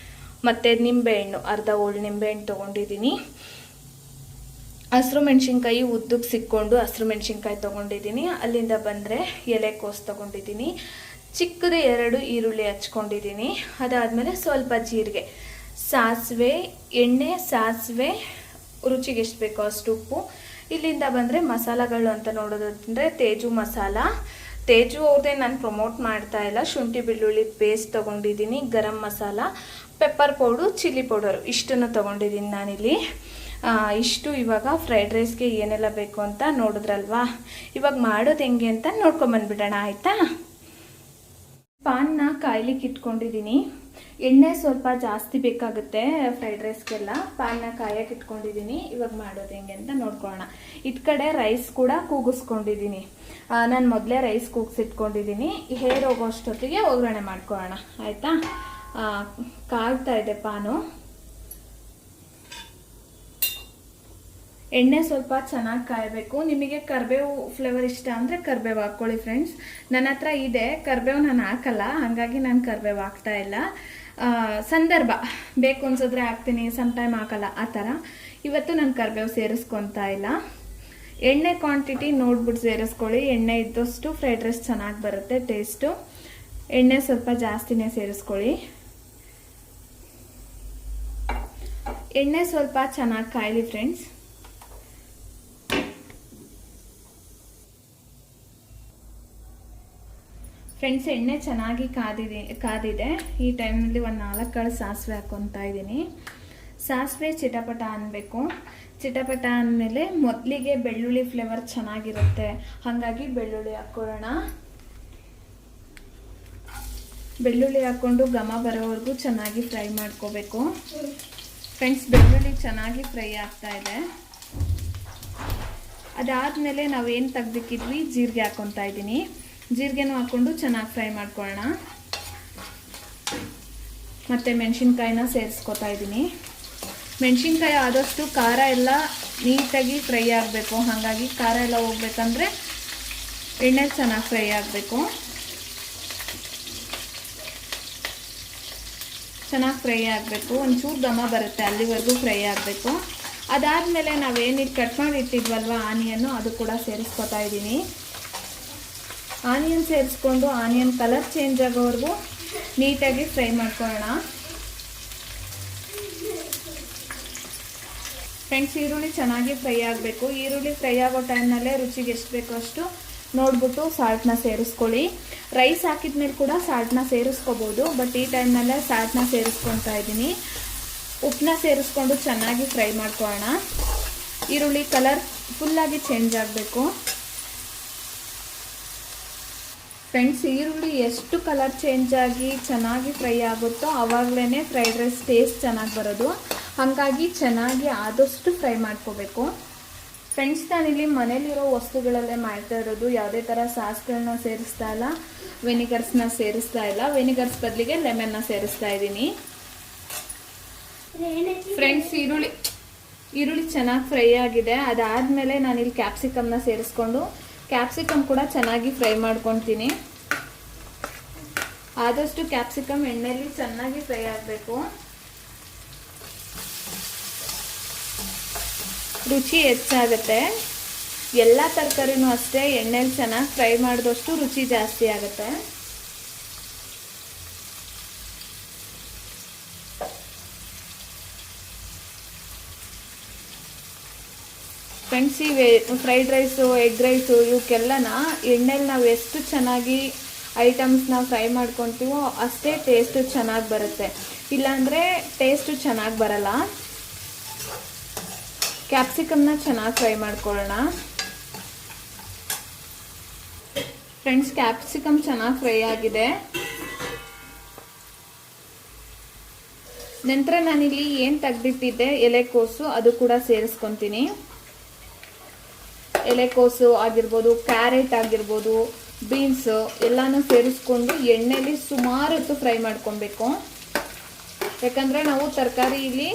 ಮತ್ತು ನಿಂಬೆಹಣ್ಣು ಅರ್ಧ ಹೋಳು ನಿಂಬೆಹಣ್ಣು ತೊಗೊಂಡಿದ್ದೀನಿ. ಹಸಿರು ಮೆಣಸಿನ್ಕಾಯಿ ಉದ್ದಕ್ಕೆ ಸಿಕ್ಕೊಂಡು ಹಸಿರು ಮೆಣಸಿನ್ಕಾಯಿ ತೊಗೊಂಡಿದ್ದೀನಿ. ಅಲ್ಲಿಂದ ಬಂದರೆ ಎಲೆಕೋಸು ತೊಗೊಂಡಿದ್ದೀನಿ. ಚಿಕ್ಕದು 2 ಈರುಳ್ಳಿ ಹಚ್ಕೊಂಡಿದ್ದೀನಿ. ಅದಾದಮೇಲೆ ಸ್ವಲ್ಪ ಜೀರಿಗೆ, ಸಾಸಿವೆ, ಎಣ್ಣೆ, ಸಾಸಿವೆ, ರುಚಿಗೆ ಎಷ್ಟು ಬೇಕೋ ಅಷ್ಟು ಉಪ್ಪು. ಇಲ್ಲಿಂದ ಬಂದರೆ ಮಸಾಲಗಳು ಅಂತ ನೋಡೋದಂದರೆ ತೇಜು ಮಸಾಲ. ತೇಜು ಅವ್ರದ್ದೇ ನಾನು ಪ್ರಮೋಟ್ ಮಾಡ್ತಾ ಇಲ್ಲ. ಶುಂಠಿ ಬೆಳ್ಳುಳ್ಳಿ ಪೇಸ್ಟ್ ತೊಗೊಂಡಿದ್ದೀನಿ, garam masala, pepper ಪೌಡು, chilli powder ಇಷ್ಟನ್ನು ತೊಗೊಂಡಿದ್ದೀನಿ ನಾನಿಲ್ಲಿ. ಇಷ್ಟು ಇವಾಗ ಫ್ರೈಡ್ ರೈಸ್ಗೆ ಏನೆಲ್ಲ ಬೇಕು ಅಂತ ನೋಡಿದ್ರಲ್ವಾ. ಇವಾಗ ಮಾಡೋದು ಹೆಂಗೆ ಅಂತ ನೋಡ್ಕೊಂಬಂದ್ಬಿಡೋಣ ಆಯಿತಾ. ಪಾನ್ನ ಕಾಯ್ಲಿಕ್ಕೆ ಇಟ್ಕೊಂಡಿದ್ದೀನಿ. ಎಣ್ಣೆ ಸ್ವಲ್ಪ ಜಾಸ್ತಿ ಬೇಕಾಗುತ್ತೆ ಫ್ರೈಡ್ ರೈಸ್ಗೆಲ್ಲ. ಪಾನ್ನ ಕಾಯಕ್ಕೆ ಇಟ್ಕೊಂಡಿದ್ದೀನಿ. ಇವಾಗ ಮಾಡೋದು ಹೆಂಗೆ ಅಂತ ನೋಡ್ಕೊಳ್ಳೋಣ. ಇಟ್ ಕಡೆ ರೈಸ್ ಕೂಡ ಕೂಗಿಸ್ಕೊಂಡಿದ್ದೀನಿ. ನಾನು ಮೊದಲೇ ರೈಸ್ ಕೂಗಿಸಿಟ್ಕೊಂಡಿದ್ದೀನಿ. ಹೇರ್ ಹೋಗೋ ಅಷ್ಟೊತ್ತಿಗೆ ಒಗ್ಗರಣೆ ಮಾಡ್ಕೊಳ್ಳೋಣ ಆಯಿತಾ. ಕಾಯ್ತಾ ಇದೆ ಪಾನು. ಎಣ್ಣೆ ಸ್ವಲ್ಪ ಚೆನ್ನಾಗಿ ಕಾಯಬೇಕು. ನಿಮಗೆ ಕರಿಬೇವು ಫ್ಲೇವರ್ ಇಷ್ಟ ಅಂದರೆ ಕರಿಬೇವು ಹಾಕ್ಕೊಳ್ಳಿ ಫ್ರೆಂಡ್ಸ್. ನನ್ನ ಹತ್ರ ಇದೆ ಕರಿಬೇವು, ನಾನು ಹಾಕಲ್ಲ, ಹಾಗಾಗಿ ನಾನು ಕರಿಬೇವು ಹಾಕ್ತಾ ಇಲ್ಲ. ಸಂದರ್ಭ ಬೇಕು ಅನ್ಸಿದ್ರೆ ಹಾಕ್ತೀನಿ, ಸಮ್ ಟೈಮ್ ಹಾಕಲ್ಲ, ಆ ಥರ. ಇವತ್ತು ನಾನು ಕರಿಬೇವು ಸೇರಿಸ್ಕೊತಾ ಇಲ್ಲ. ಎಣ್ಣೆ ಕ್ವಾಂಟಿಟಿ ನೋಡ್ಬಿಟ್ಟು ಸೇರಿಸ್ಕೊಳ್ಳಿ. ಎಣ್ಣೆ ಇದ್ದಷ್ಟು ಫ್ರೈಡ್ ರೈಸ್ ಚೆನ್ನಾಗಿ ಬರುತ್ತೆ ಟೇಸ್ಟು. ಎಣ್ಣೆ ಸ್ವಲ್ಪ ಜಾಸ್ತಿನೇ ಸೇರಿಸ್ಕೊಳ್ಳಿ. ಎಣ್ಣೆ ಸ್ವಲ್ಪ ಚೆನ್ನಾಗಿ ಕಾಯಲಿ ಫ್ರೆಂಡ್ಸ್. ಫ್ರೆಂಡ್ಸ್, ಎಣ್ಣೆ ಚೆನ್ನಾಗಿ ಕಾದಿದೆ. ಈ ಟೈಮ್ನಲ್ಲಿ ಒಂದು 4 ಕಾಳು ಸಾಸಿವೆ ಹಾಕ್ಕೊತಾ ಇದ್ದೀನಿ. ಸಾಸಿವೆ ಚಿಟಪಟ ಅನ್ನಬೇಕು. ಚಿಟಪಟ ಅಂದಮೇಲೆ ಮೊದಲಿಗೆ ಬೆಳ್ಳುಳ್ಳಿ ಫ್ಲೇವರ್ ಚೆನ್ನಾಗಿರುತ್ತೆ, ಹಾಗಾಗಿ ಬೆಳ್ಳುಳ್ಳಿ ಹಾಕ್ಕೊಳ್ಳೋಣ. ಬೆಳ್ಳುಳ್ಳಿ ಹಾಕ್ಕೊಂಡು ಘಮ ಬರೋವರೆಗೂ ಚೆನ್ನಾಗಿ ಫ್ರೈ ಮಾಡ್ಕೋಬೇಕು ಫ್ರೆಂಡ್ಸ್. ಬೆಳ್ಳುಳ್ಳಿ ಚೆನ್ನಾಗಿ ಫ್ರೈ ಆಗ್ತಾ ಇದೆ. ಅದಾದಮೇಲೆ ನಾವೇನು ತೆಗ್ದಿಕ್ಕಿದ್ವಿ ಜೀರಿಗೆ ಹಾಕ್ಕೊತಾ ಇದ್ದೀನಿ. ಜೀರಿಗೆನೂ ಹಾಕ್ಕೊಂಡು ಚೆನ್ನಾಗಿ ಫ್ರೈ ಮಾಡ್ಕೊಳ್ಳೋಣ. ಮತ್ತು ಮೆಣಸಿನ್ಕಾಯಿನ ಸೇರಿಸ್ಕೊತಾ ಇದ್ದೀನಿ. ಮೆಣಸಿನ್ಕಾಯಿ ಆದಷ್ಟು ಖಾರ ಎಲ್ಲ ನೀಟಾಗಿ ಫ್ರೈ ಆಗಬೇಕು, ಹಾಗಾಗಿ ಖಾರ ಎಲ್ಲ ಹೋಗ್ಬೇಕಂದ್ರೆ ಎಣ್ಣೆ ಚೆನ್ನಾಗಿ ಫ್ರೈ ಆಗಬೇಕು. ಚೆನ್ನಾಗಿ ಫ್ರೈ ಆಗಬೇಕು. ಒಂಚೂರು ಘಮ ಬರುತ್ತೆ, ಅಲ್ಲಿವರೆಗೂ ಫ್ರೈ ಆಗಬೇಕು. ಅದಾದಮೇಲೆ ನಾವೇನಿಟ್ಟು ಕಟ್ ಮಾಡಿ ಇಟ್ಟಿದ್ವಲ್ವ ಆನಿಯನ್ನು, ಅದು ಕೂಡ ಸೇರಿಸ್ಕೊತಾ ಇದ್ದೀನಿ. ಆನಿಯನ್ ಸೇರಿಸ್ಕೊಂಡು ಆನಿಯನ್ ಕಲರ್ ಚೇಂಜ್ ಆಗೋವರೆಗೂ ನೀಟಾಗಿ ಫ್ರೈ ಮಾಡ್ಕೊಳ್ಳೋಣ. ಫ್ರೆಂಡ್ಸ್, ಈರುಳ್ಳಿ ಚೆನ್ನಾಗಿ ಫ್ರೈ ಆಗಬೇಕು. ಈರುಳ್ಳಿ ಫ್ರೈ ಆಗೋ ಟೈಮ್ನಲ್ಲೇ ರುಚಿಗೆ ಎಷ್ಟು ಬೇಕೋ ಅಷ್ಟು ನೋಡ್ಬಿಟ್ಟು ಸಾಲ್ಟ್ನ ಸೇರಿಸ್ಕೊಳ್ಳಿ. ರೈಸ್ ಹಾಕಿದ್ಮೇಲೆ ಕೂಡ ಸಾಲ್ಟ್ನ ಸೇರಿಸ್ಕೋಬೋದು, ಬಟ್ ಈ ಟೈಮ್ನಲ್ಲೇ ಸಾಲ್ಟ್ನ ಸೇರಿಸ್ಕೊತಾ ಇದ್ದೀನಿ. ಉಪ್ಪನ್ನ ಸೇರಿಸ್ಕೊಂಡು ಚೆನ್ನಾಗಿ ಫ್ರೈ ಮಾಡ್ಕೊಳ್ಳೋಣ. ಈರುಳ್ಳಿ ಕಲರ್ ಫುಲ್ಲಾಗಿ ಚೇಂಜ್ ಆಗಬೇಕು. ಫ್ರೆಂಡ್ಸ್, ಈರುಳ್ಳಿ ಎಷ್ಟು ಕಲರ್ ಚೇಂಜ್ ಆಗಿ ಚೆನ್ನಾಗಿ ಫ್ರೈ ಆಗುತ್ತೋ ಆವಾಗಲೇ ಫ್ರೈಡ್ ರೈಸ್ ಟೇಸ್ಟ್ ಚೆನ್ನಾಗಿ ಬರೋದು. ಹಾಗಾಗಿ ಚೆನ್ನಾಗಿ ಆದಷ್ಟು ಫ್ರೈ ಮಾಡ್ಕೋಬೇಕು. ಫ್ರೆಂಡ್ಸ್, ನಾನಿಲ್ಲಿ ಮನೇಲಿರೋ ವಸ್ತುಗಳಲ್ಲೇ ಮಾಡ್ತಾ ಇರೋದು. ಯಾವುದೇ ಥರ ಸಾಸ್ಗಳನ್ನ ಸೇರಿಸ್ತಾ ಇಲ್ಲ, ವೆನಿಗರ್ಸ್ನ ಸೇರಿಸ್ತಾ ಇಲ್ಲ. ವೆನಿಗರ್ಸ್ ಬದಲಿಗೆ ಲೆಮನ್ನ ಸೇರಿಸ್ತಾ ಇದ್ದೀನಿ. ಫ್ರೆಂಡ್ಸ್, ಈರುಳ್ಳಿ ಚೆನ್ನಾಗಿ ಫ್ರೈ ಆಗಿದೆ. ಅದಾದಮೇಲೆ ನಾನಿಲ್ಲಿ ಕ್ಯಾಪ್ಸಿಕಮ್ನ ಸೇರಿಸ್ಕೊಂಡು ಕ್ಯಾಪ್ಸಿಕಮ್ ಕೂಡ ಚೆನ್ನಾಗಿ ಫ್ರೈ ಮಾಡ್ಕೊತೀನಿ. ಆದಷ್ಟು ಕ್ಯಾಪ್ಸಿಕಮ್ ಎಣ್ಣೆಯಲ್ಲಿ ಚೆನ್ನಾಗಿ ಫ್ರೈ ಆಗಬೇಕು. ರುಚಿ ಹೆಚ್ಚಾಗುತ್ತೆ. ಎಲ್ಲ ತರಕಾರಿನೂ ಅಷ್ಟೇ, ಎಣ್ಣೆಲಿ ಚೆನ್ನಾಗಿ ಫ್ರೈ ಮಾಡಿದಷ್ಟು ರುಚಿ ಜಾಸ್ತಿ ಆಗುತ್ತೆ. ಫ್ರೆಂಡ್ಸ್, ಈ ಫ್ರೈಡ್ ರೈಸು, ಎಗ್ ರೈಸು ಇವಕ್ಕೆಲ್ಲನ ಎಣ್ಣೆಲಿ ನಾವು ಎಷ್ಟು ಚೆನ್ನಾಗಿ ಐಟಮ್ಸ್ನ ಫ್ರೈ ಮಾಡ್ಕೊತೀವೋ ಅಷ್ಟೇ ಟೇಸ್ಟು ಚೆನ್ನಾಗಿ ಬರುತ್ತೆ. ಇಲ್ಲಾಂದರೆ ಟೇಸ್ಟು ಚೆನ್ನಾಗಿ ಬರಲ್ಲ. ಕ್ಯಾಪ್ಸಿಕಮ್ನ ಚೆನ್ನಾಗಿ ಫ್ರೈ ಮಾಡ್ಕೊಳ್ಳೋಣ. ಫ್ರೆಂಡ್ಸ್, ಕ್ಯಾಪ್ಸಿಕಮ್ ಚೆನ್ನಾಗಿ ಫ್ರೈ ಆಗಿದೆ. ನಂತರ ನಾನಿಲ್ಲಿ ಏನು ತೆಗೆದಿಟ್ಟಿದ್ದೆ ಎಲೆಕೋಸು, ಅದು ಕೂಡ ಸೇರಿಸ್ಕೊತೀನಿ. ಎಲೆಕೋಸು ಆಗಿರ್ಬೋದು, ಕ್ಯಾರೆಟ್ ಆಗಿರ್ಬೋದು, ಬೀನ್ಸು ಎಲ್ಲನೂ ಸೇರಿಸ್ಕೊಂಡು ಎಣ್ಣೆಲಿ ಸುಮಾರು ಹೊತ್ತು ಫ್ರೈ ಮಾಡ್ಕೊಬೇಕು. ಯಾಕಂದರೆ ನಾವು ತರಕಾರಿ ಇಲ್ಲಿ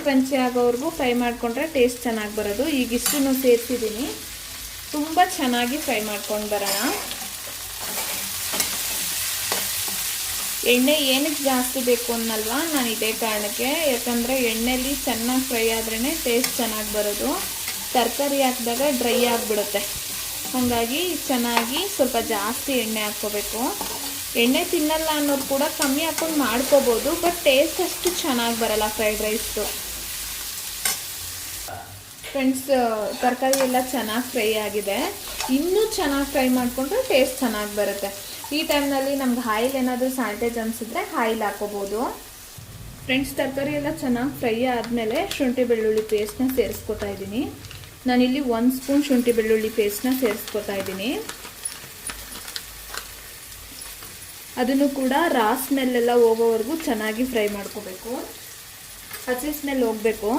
ಕ್ರಂಚಿ ಆಗೋವರೆಗೂ ಫ್ರೈ ಮಾಡಿಕೊಂಡ್ರೆ ಟೇಸ್ಟ್ ಚೆನ್ನಾಗಿ ಬರೋದು. ಈಗ ಇಷ್ಟನ್ನು ಸೇರಿಸಿದ್ದೀನಿ. ತುಂಬ ಚೆನ್ನಾಗಿ ಫ್ರೈ ಮಾಡ್ಕೊಂಡು ಬರೋಣ. ಎಣ್ಣೆ ಏನಕ್ಕೆ ಜಾಸ್ತಿ ಬೇಕು ಅನ್ನಲ್ವಾ, ನಾನು ಇದೇ ಕಾರಣಕ್ಕೆ. ಯಾಕಂದರೆ ಎಣ್ಣೆಲಿ ಚೆನ್ನಾಗಿ ಫ್ರೈ ಆದ್ರೇ ಟೇಸ್ಟ್ ಚೆನ್ನಾಗಿ ಬರೋದು. ತರಕಾರಿ ಹಾಕಿದಾಗ ಡ್ರೈ ಆಗಿಬಿಡುತ್ತೆ. ಹಾಗಾಗಿ ಚೆನ್ನಾಗಿ ಸ್ವಲ್ಪ ಜಾಸ್ತಿ ಎಣ್ಣೆ ಹಾಕ್ಕೋಬೇಕು. ಎಣ್ಣೆ ತಿನ್ನಲ್ಲ ಅನ್ನೋರು ಕೂಡ ಕಮ್ಮಿ ಹಾಕೊಂಡು ಮಾಡ್ಕೋಬೋದು, ಬಟ್ ಟೇಸ್ಟ್ ಅಷ್ಟು ಚೆನ್ನಾಗಿ ಬರಲ್ಲ ಫ್ರೈಡ್ ರೈಸ್ದು. ಫ್ರೆಂಡ್ಸ್, ತರಕಾರಿ ಎಲ್ಲ ಚೆನ್ನಾಗಿ ಫ್ರೈ ಆಗಿದೆ. ಇನ್ನೂ ಚೆನ್ನಾಗಿ ಫ್ರೈ ಮಾಡಿಕೊಂಡ್ರೆ ಟೇಸ್ಟ್ ಚೆನ್ನಾಗಿ ಬರುತ್ತೆ. ಈ ಟೈಮ್ನಲ್ಲಿ ನಮ್ಗೆ ಆಯಿಲ್ ಏನಾದರೂ ಸಾಲ್ಟೇಜ್ ಅನಿಸಿದ್ರೆ ಆಯಿಲ್ ಹಾಕೋಬೋದು. ಫ್ರೆಂಡ್ಸ್, ತರಕಾರಿ ಎಲ್ಲ ಚೆನ್ನಾಗಿ ಫ್ರೈ ಆದಮೇಲೆ ಶುಂಠಿ ಬೆಳ್ಳುಳ್ಳಿ ಪೇಸ್ಟ್ನ ಸೇರಿಸ್ಕೊತಾ ಇದ್ದೀನಿ. ನಾನಿಲ್ಲಿ 1 ಸ್ಪೂನ್ ಶುಂಠಿ ಬೆಳ್ಳುಳ್ಳಿ ಪೇಸ್ಟ್ನ ಸೇರಿಸ್ಕೊತಾ ಇದ್ದೀನಿ. ಅದನ್ನು ಕೂಡ ರಾ ಸ್ಮೆಲ್ಲೆಲ್ಲ ಹೋಗೋವರೆಗೂ ಚೆನ್ನಾಗಿ ಫ್ರೈ ಮಾಡ್ಕೋಬೇಕು. ಹಸಿ ಸ್ಮೆಲ್ ಹೋಗಬೇಕು.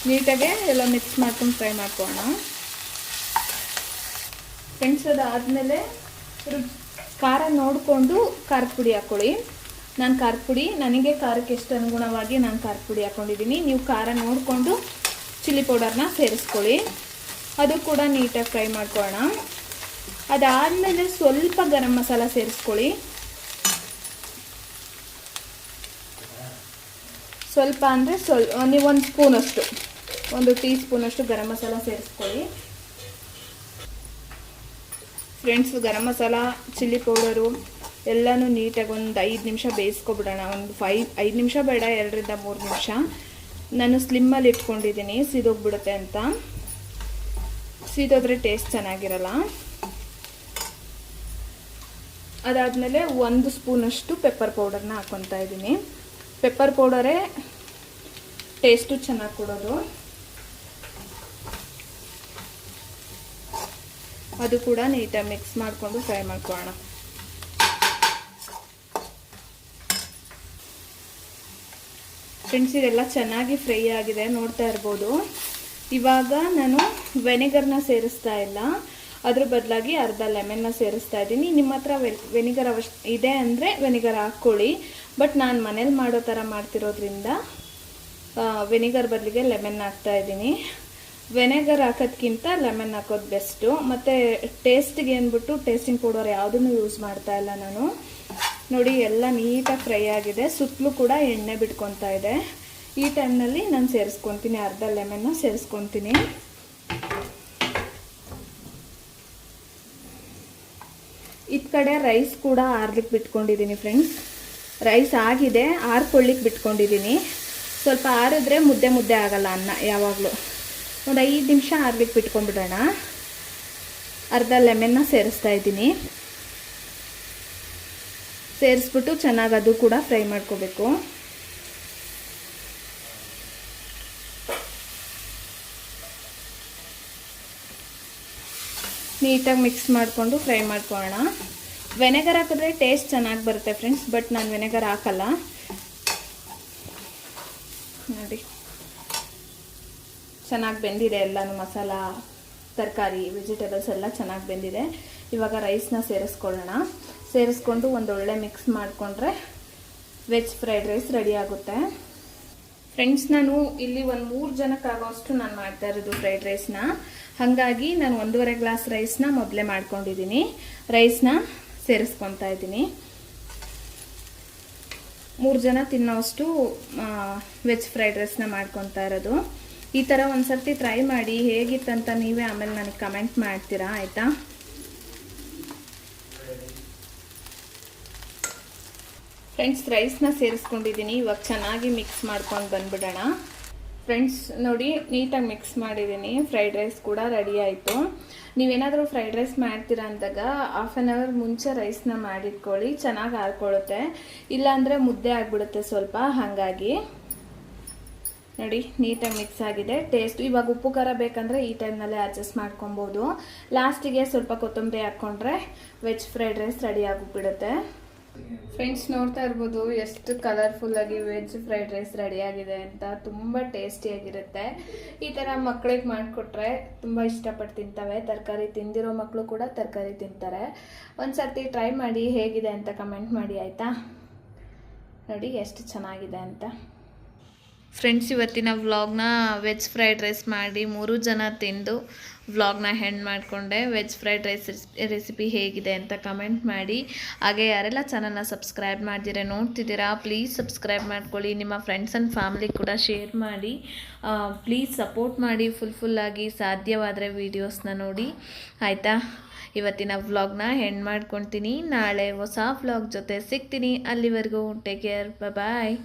ನೀಟಾಗೆ ಎಲ್ಲ ಮಿಕ್ಸ್ ಮಾಡ್ಕೊಂಡು ಫ್ರೈ ಮಾಡ್ಕೊಳ್ಳೋಣ. ಫ್ರೆಂಡ್ಸ್, ಅದಾದಮೇಲೆ ಖಾರ ನೋಡಿಕೊಂಡು ಖಾರದ ಪುಡಿ ಹಾಕ್ಕೊಳ್ಳಿ. ನಾನು ಖಾರದ ಪುಡಿ, ನನಗೆ ಖಾರಕ್ಕೆ ಎಷ್ಟು ಅನುಗುಣವಾಗಿ ನಾನು ಖಾರದ ಪುಡಿ ಹಾಕ್ಕೊಂಡಿದ್ದೀನಿ. ನೀವು ಖಾರ ನೋಡಿಕೊಂಡು ಚಿಲ್ಲಿ ಪೌಡರ್ನ ಸೇರಿಸ್ಕೊಳ್ಳಿ. ಅದು ಕೂಡ ನೀಟಾಗಿ ಫ್ರೈ ಮಾಡ್ಕೊಳ್ಳೋಣ. ಅದಾದಮೇಲೆ ಸ್ವಲ್ಪ ಗರಂ ಮಸಾಲ ಸೇರಿಸ್ಕೊಳ್ಳಿ. ಸ್ವಲ್ಪ ಅಂದರೆ ನೀವು 1 ಸ್ಪೂನಷ್ಟು, 1 ಟೀ ಸ್ಪೂನಷ್ಟು garam masala ಸೇರಿಸ್ಕೊಳ್ಳಿ. Friends, garam masala, chilli powder ಎಲ್ಲನೂ ನೀಟಾಗಿ ಒಂದು 5 ನಿಮಿಷ ಬೇಯಿಸ್ಕೊಬಿಡೋಣ. ಒಂದು 5 ನಿಮಿಷ ಬೇಡ, 2 ರಿಂದ 3 ನಿಮಿಷ. ನಾನು ಸ್ಲಿಮ್ಮಲ್ಲಿ ಇಟ್ಕೊಂಡಿದ್ದೀನಿ, ಸೀದೋಗ್ಬಿಡುತ್ತೆ ಅಂತ. ಸೀದೋದ್ರೆ ಟೇಸ್ಟ್ ಚೆನ್ನಾಗಿರಲ್ಲ. ಅದಾದಮೇಲೆ 1 ಸ್ಪೂನಷ್ಟು ಪೆಪ್ಪರ್ ಪೌಡರ್ನ ಹಾಕ್ಕೊತಾ ಇದ್ದೀನಿ. ಪೆಪ್ಪರ್ ಪೌಡರೇ ಟೇಸ್ಟು ಚೆನ್ನಾಗಿ ಕೊಡೋದು. ಅದು ಕೂಡ ನೀಟಾಗಿ ಮಿಕ್ಸ್ ಮಾಡಿಕೊಂಡು ಫ್ರೈ ಮಾಡ್ಕೊಳ್ಳೋಣ. ಫ್ರೆಂಡ್ಸ್, ಇದೆಲ್ಲ ಚೆನ್ನಾಗಿ ಫ್ರೈ ಆಗಿದೆ, ನೋಡ್ತಾ ಇರ್ಬೋದು. ಇವಾಗ ನಾನು ವೆನಿಗರ್ನ ಸೇರಿಸ್ತಾ ಇಲ್ಲ, ಅದ್ರ ಬದಲಾಗಿ ಅರ್ಧ ಲೆಮನ್ನ ಸೇರಿಸ್ತಾ ಇದ್ದೀನಿ. ನಿಮ್ಮ ಹತ್ರ ವೆನಿಗರ್ ಇದೆ ಅಂದರೆ ವೆನಿಗರ್ ಹಾಕ್ಕೊಳ್ಳಿ. ಬಟ್ ನಾನು ಮನೇಲಿ ಮಾಡೋ ಥರ ಮಾಡ್ತಿರೋದ್ರಿಂದ ವೆನಿಗರ್ ಬದಲಿಗೆ ಲೆಮನ್ ಹಾಕ್ತಾ ಇದ್ದೀನಿ. ವೆನಿಗರ್ ಹಾಕೋದ್ಕಿಂತ ಲೆಮನ್ ಹಾಕೋದು ಬೆಸ್ಟು. ಮತ್ತು ಟೇಸ್ಟಿಗೆ ಅಂದ್ಬಿಟ್ಟು ಟೇಸ್ಟಿಂಗ್ ಪೌಡರ್ ಯಾವುದನ್ನು ಯೂಸ್ ಮಾಡ್ತಾ ಇಲ್ಲ ನಾನು. ನೋಡಿ ಎಲ್ಲ ನೀಟಾಗಿ ಫ್ರೈ ಆಗಿದೆ, ಸುತ್ತಲೂ ಕೂಡ ಎಣ್ಣೆ ಬಿಟ್ಕೊತಾ ಇದೆ. ಈ ಟೈಮ್ನಲ್ಲಿ ನಾನು ಸೇರಿಸ್ಕೊತೀನಿ, ಅರ್ಧ ಲೆಮನ್ನ ಸೇರಿಸ್ಕೊತೀನಿ. ಇತ್ತ ಕಡೆ ರೈಸ್ ಕೂಡ ಆರ್ಲಿಕ್ಕೆ ಬಿಟ್ಕೊಂಡಿದ್ದೀನಿ ಫ್ರೆಂಡ್ಸ್. ರೈಸ್ ಆಗಿದೆ, ಆರ್ಕೊಳ್ಳಿಕ್ಕೆ ಬಿಟ್ಕೊಂಡಿದ್ದೀನಿ. ಸ್ವಲ್ಪ ಆರಿದ್ರೆ ಮುದ್ದೆ ಮುದ್ದೆ ಆಗಲ್ಲ ಅನ್ನ ಯಾವಾಗಲೂ. ಒಂದು 5 ನಿಮಿಷ ಆರ್ಲಿಕ್ಕೆ ಬಿಟ್ಕೊಂಡ್ಬಿಡೋಣ. ಅರ್ಧ ಲೆಮನ್ನ ಸೇರಿಸ್ತಾ ಇದ್ದೀನಿ. ಸೇರಿಸ್ಬಿಟ್ಟು ಚೆನ್ನಾಗಿ ಅದು ಕೂಡ ಫ್ರೈ ಮಾಡ್ಕೋಬೇಕು. ನೀಟಾಗಿ ಮಿಕ್ಸ್ ಮಾಡಿಕೊಂಡು ಫ್ರೈ ಮಾಡ್ಕೊಳ್ಳೋಣ. ವೆನೆಗರ್ ಹಾಕಿದ್ರೆ ಟೇಸ್ಟ್ ಚೆನ್ನಾಗಿ ಬರುತ್ತೆ ಫ್ರೆಂಡ್ಸ್, ಬಟ್ ನಾನು ವೆನೆಗರ್ ಹಾಕಲ್ಲ. ನೋಡಿ ಚೆನ್ನಾಗಿ ಬೆಂದಿದೆ ಎಲ್ಲನೂ, ಮಸಾಲ, ತರಕಾರಿ, ವೆಜಿಟೇಬಲ್ಸ್ ಎಲ್ಲ ಚೆನ್ನಾಗಿ ಬೆಂದಿದೆ. ಇವಾಗ ರೈಸ್ನ ಸೇರಿಸ್ಕೊಳ್ಳೋಣ. ಸೇರಿಸ್ಕೊಂಡು ಒಂದೊಳ್ಳೆ ಮಿಕ್ಸ್ ಮಾಡಿಕೊಂಡ್ರೆ ವೆಜ್ ಫ್ರೈಡ್ ರೈಸ್ ರೆಡಿ ಆಗುತ್ತೆ. ಫ್ರೆಂಡ್ಸ್, ನಾನು ಇಲ್ಲಿ ಒಂದು 3 ಜನಕ್ಕಾಗೋಷ್ಟು ನಾನು ಮಾಡ್ತಾ ಇರೋದು ಫ್ರೈಡ್ ರೈಸ್ನ. ಹಾಗಾಗಿ ನಾನು 1.5 ಗ್ಲಾಸ್ ರೈಸ್ನ ಮೊದಲೇ ಮಾಡ್ಕೊಂಡಿದ್ದೀನಿ. ರೈಸ್ನ ಸೇರಿಸ್ಕೊತಾ ಇದ್ದೀನಿ. 3 ಜನ ತಿನ್ನೋಷ್ಟು ವೆಜ್ ಫ್ರೈಡ್ ರೈಸ್ನ ಮಾಡ್ಕೊತಾ ಇರೋದು. ಈ ಥರ ಒಂದ್ಸರ್ತಿ ಟ್ರೈ ಮಾಡಿ, ಹೇಗಿತ್ತಂತ ನೀವೇ ಆಮೇಲೆ ನನಗೆ ಕಮೆಂಟ್ ಮಾಡ್ತೀರಾ, ಆಯಿತಾ? ಫ್ರೆಂಡ್ಸ್, ರೈಸ್ನ ಸೇರಿಸ್ಕೊಂಡಿದ್ದೀನಿ. ಇವಾಗ ಚೆನ್ನಾಗಿ ಮಿಕ್ಸ್ ಮಾಡ್ಕೊಂಡು ಬಂದ್ಬಿಡೋಣ. ಫ್ರೆಂಡ್ಸ್ ನೋಡಿ, ನೀಟಾಗಿ ಮಿಕ್ಸ್ ಮಾಡಿದ್ದೀನಿ. ಫ್ರೈಡ್ ರೈಸ್ ಕೂಡ ರೆಡಿ ಆಯಿತು. ನೀವೇನಾದರೂ ಫ್ರೈಡ್ ರೈಸ್ ಮಾಡ್ತೀರಾ ಅಂದಾಗ 1/2 ಅವರ್ ಮುಂಚೆ ರೈಸ್ನ ಮಾಡಿಟ್ಕೊಳ್ಳಿ, ಚೆನ್ನಾಗಿ ಆರ್ಕೊಳ್ಳುತ್ತೆ. ಇಲ್ಲಾಂದರೆ ಮುದ್ದೆ ಆಗಿಬಿಡುತ್ತೆ ಸ್ವಲ್ಪ. ಹಾಗಾಗಿ ನೋಡಿ ನೀಟಾಗಿ ಮಿಕ್ಸ್ ಆಗಿದೆ. ಟೇಸ್ಟ್ ಇವಾಗ ಉಪ್ಪು ಖಾರ ಬೇಕಂದರೆ ಈ ಟೈಮ್ನಲ್ಲೇ ಅಡ್ಜಸ್ಟ್ ಮಾಡ್ಕೊಬೋದು. ಲಾಸ್ಟಿಗೆ ಸ್ವಲ್ಪ ಕೊತ್ತಂಬರಿ ಹಾಕ್ಕೊಂಡ್ರೆ ವೆಜ್ ಫ್ರೈಡ್ ರೈಸ್ ರೆಡಿ ಆಗಿಬಿಡುತ್ತೆ. ಫ್ರೆಂಡ್ಸ್, ನೋಡ್ತಾ ಇರ್ಬೋದು ಎಷ್ಟು ಕಲರ್ಫುಲ್ಲಾಗಿ ವೆಜ್ ಫ್ರೈಡ್ ರೈಸ್ ರೆಡಿ ಆಗಿದೆ ಅಂತ. ತುಂಬ ಟೇಸ್ಟಿಯಾಗಿರುತ್ತೆ. ಈ ಥರ ಮಕ್ಕಳಿಗೆ ಮಾಡಿಕೊಟ್ರೆ ತುಂಬ ಇಷ್ಟಪಟ್ಟು ತಿಂತವೆ. ತರಕಾರಿ ತಿಂದಿರೋ ಮಕ್ಕಳು ಕೂಡ ತರಕಾರಿ ತಿಂತಾರೆ. ಒಂದು ಸರ್ತಿ ಟ್ರೈ ಮಾಡಿ, ಹೇಗಿದೆ ಅಂತ ಕಮೆಂಟ್ ಮಾಡಿ, ಆಯಿತಾ? ನೋಡಿ ಎಷ್ಟು ಚೆನ್ನಾಗಿದೆ ಅಂತ. ಫ್ರೆಂಡ್ಸ್, ಇವತ್ತಿನ ವ್ಲಾಗ್ನ ವೆಜ್ ಫ್ರೈಡ್ ರೈಸ್ ಮಾಡಿ 3 ಜನ ತಿಂದು ವ್ಲಾಗ್ನ ಹೆಂಡ್ ಮಾಡಿಕೊಂಡೆ. ವೆಜ್ ಫ್ರೈಡ್ ರೈಸ್ ರೆಸಿಪಿ ಹೇಗಿದೆ ಅಂತ ಕಮೆಂಟ್ ಮಾಡಿ. ಹಾಗೆ ಯಾರೆಲ್ಲ ಚಾನಲ್ನ ಸಬ್ಸ್ಕ್ರೈಬ್ ಮಾಡ್ದಿರ ನೋಡ್ತಿದ್ದೀರಾ, ಪ್ಲೀಸ್ ಸಬ್ಸ್ಕ್ರೈಬ್ ಮಾಡ್ಕೊಳ್ಳಿ. ನಿಮ್ಮ ಫ್ರೆಂಡ್ಸ್ ಆ್ಯಂಡ್ ಫ್ಯಾಮಿಲಿ ಕೂಡ ಶೇರ್ ಮಾಡಿ. ಪ್ಲೀಸ್ ಸಪೋರ್ಟ್ ಮಾಡಿ ಫುಲ್ಲಾಗಿ. ಸಾಧ್ಯವಾದರೆ ವೀಡಿಯೋಸ್ನ ನೋಡಿ, ಆಯಿತಾ? ಇವತ್ತಿನ ವ್ಲಾಗ್ನ ಹೆಂಡ್ ಮಾಡ್ಕೊತೀನಿ. ನಾಳೆ ಹೊಸ ವ್ಲಾಗ್ ಜೊತೆ ಸಿಗ್ತೀನಿ. ಅಲ್ಲಿವರೆಗೂ ಟೇಕ್ ಕೇರ್, ಬಾಯ್.